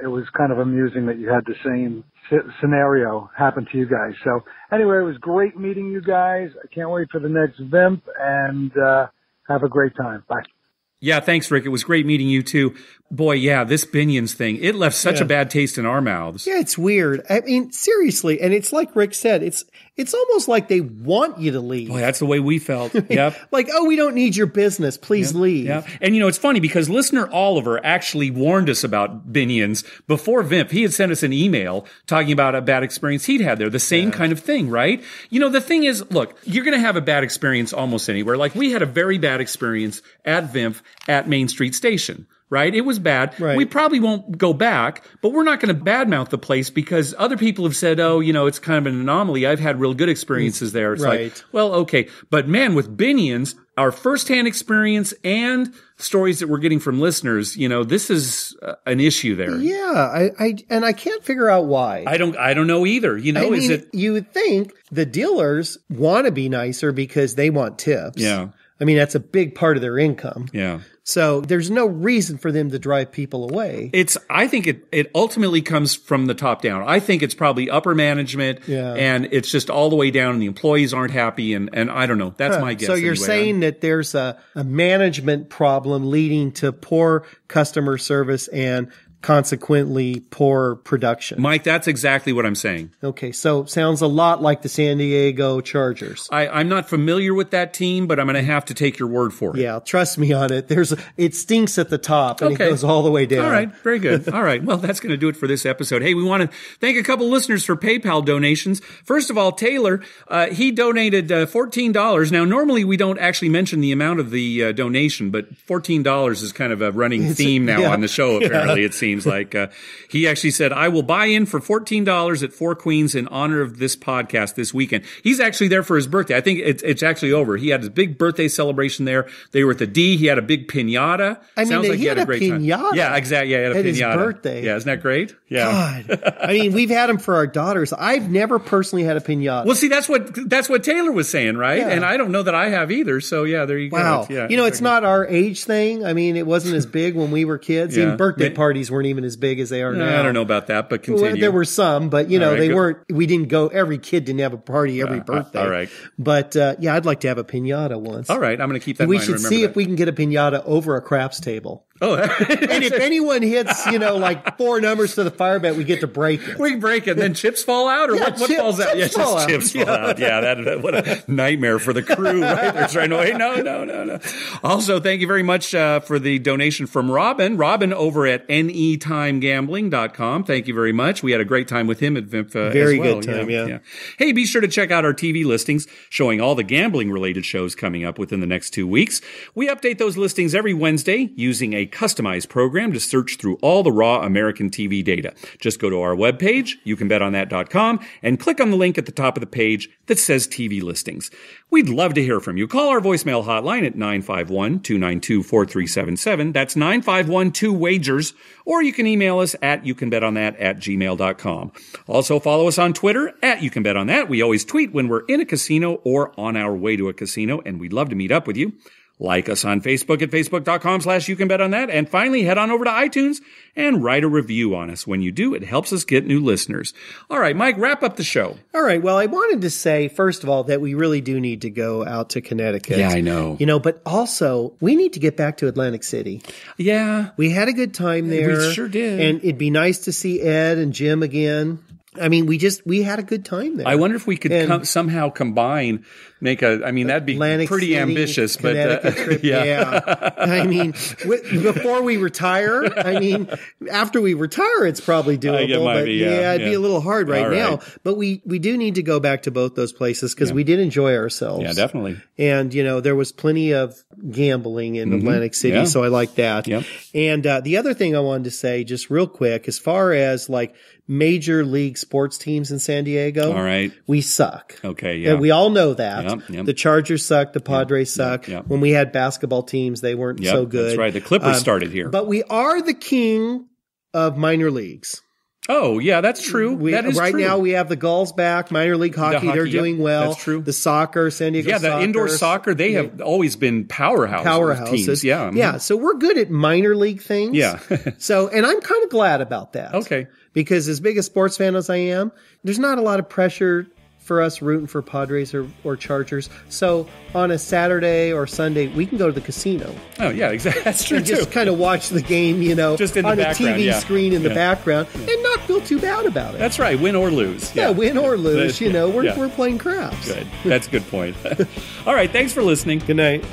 it was kind of amusing that you had the same scenario happen to you guys. So anyway, it was great meeting you guys. I can't wait for the next Vimp, and have a great time. Bye. Yeah, thanks, Rick. It was great meeting you too. Boy, this Binion's thing, it left such a bad taste in our mouths. Yeah, it's weird. I mean, seriously. And it's like Rick said, it's almost like they want you to leave. Boy, that's the way we felt. Yep. Like, we don't need your business. Please leave. Yeah. And it's funny because listener Oliver actually warned us about Binion's before Vimp. He had sent us an email talking about a bad experience he'd had there. The same kind of thing, right? The thing is, look, you're going to have a bad experience almost anywhere. Like we had a very bad experience at Vimp at Main Street Station. Right? It was bad. Right. We probably won't go back, but we're not going to badmouth the place because other people have said, it's kind of an anomaly. I've had real good experiences there. It's like, well, okay. But man, with Binion's, our firsthand experience and stories that we're getting from listeners, this is an issue there. Yeah. I can't figure out why. I don't know either. You would think the dealers want to be nicer because they want tips. Yeah. I mean, that's a big part of their income. Yeah. So there's no reason for them to drive people away. I think it ultimately comes from the top down. I think it's probably upper management and it's just all the way down and the employees aren't happy and I don't know. That's my guess. So you're saying that there's a management problem leading to poor customer service and consequently poor production. Mike, that's exactly what I'm saying. Okay, so sounds a lot like the San Diego Chargers. I'm not familiar with that team, but I'm going to have to take your word for it. Yeah, trust me on it. It stinks at the top and it goes all the way down. All right, very good. All right, well, that's going to do it for this episode. Hey, we want to thank a couple listeners for PayPal donations. First of all, Taylor, he donated $14. Now, normally we don't actually mention the amount of the donation, but $14 is kind of a running theme now on the show, apparently, it seems like. He actually said, I will buy in for $14 at Four Queens in honor of this podcast this weekend. He's actually there for his birthday. I think it's actually over. He had his big birthday celebration there. They were at the D. He had a big piñata. Sounds like he had a great pinata. Time. Yeah, exactly. Yeah, he had a pinata. His birthday. Yeah, isn't that great? Yeah. God. I mean, we've had them for our daughters. I've never personally had a pinata. Well, see, that's what Taylor was saying, right? Yeah. And I don't know that I have either. So yeah, there you go. Wow. Yeah, it's not our age thing. I mean, it wasn't as big when we were kids. Even birthday parties weren't even as big as they are now. I don't know about that, but continue. Well, there were some, but they weren't. We didn't go. Every kid didn't have a party every birthday. All right. But I'd like to have a pinata once. All right, I'm going to keep that in mind. We should see if we can get a pinata over a craps table. Oh, and if anyone hits, like 4 numbers to the fire bet, we get to break it. We break it, and then chips fall out, or what falls out? Chips fall out. Yeah, what a nightmare for the crew, right? They're trying to wait. No. Also, thank you very much for the donation from Robin. Robin over at netimegambling.com. Thank you very much. We had a great time with him at VIMP Very as well. Good time, yeah. Hey, be sure to check out our TV listings showing all the gambling-related shows coming up within the next 2 weeks. We update those listings every Wednesday using a customized program to search through all the raw American TV data. Just go to our webpage, youcanbetonthat.com, and click on the link at the top of the page that says TV listings. We'd love to hear from you. Call our voicemail hotline at 951-292-4377. That's 951-2-WAGERS. Or you can email us at youcanbetonThat@gmail.com. Also follow us on Twitter at youcanbetonThat. We always tweet when we're in a casino or on our way to a casino, and we'd love to meet up with you. Like us on Facebook at facebook.com/youcanbetonThat. And finally, head on over to iTunes and write a review on us. When you do, it helps us get new listeners. All right, Mike, wrap up the show. All right. Well, I wanted to say, first of all, that we really do need to go out to Connecticut. Yeah, I know. But also, we need to get back to Atlantic City. Yeah. We had a good time there. We sure did. And it'd be nice to see Ed and Jim again. I mean, we had a good time there. I wonder if we could somehow combine, that'd be Atlantic pretty City, ambitious, but trip, yeah. I mean, before we retire, after we retire, it's probably doable. It'd be a little hard right now. But we do need to go back to both those places because we did enjoy ourselves. Yeah, definitely. And, there was plenty of gambling in Atlantic City, so I like that. Yep. And the other thing I wanted to say, just real quick, as far as major league sports teams in San Diego. All right. We suck. Okay, yeah. And we all know that. Yep. The Chargers suck. The Padres suck. Yep. When we had basketball teams, they weren't so good. That's right. The Clippers started here. But we are the king of minor leagues. Oh, yeah, that's true. That is right true. now, we have the Gulls back. Minor league hockey, they're doing well. That's true. The soccer, San Diego soccer. Yeah, the indoor soccer, they have always been powerhouses. Teams. Yeah. Yeah, so we're good at minor league things. Yeah. And I'm kind of glad about that. Okay. Because as big a sports fan as I am, there's not a lot of pressure for us rooting for Padres or Chargers. So on a Saturday or Sunday, we can go to the casino. Oh, yeah, exactly. That's true, and just kind of watch the game, just in on the a TV screen in the background and not feel too bad about it. That's right. Win or lose. Yeah, win or lose. We're playing craps. Good. That's a good point. All right. Thanks for listening. Good night.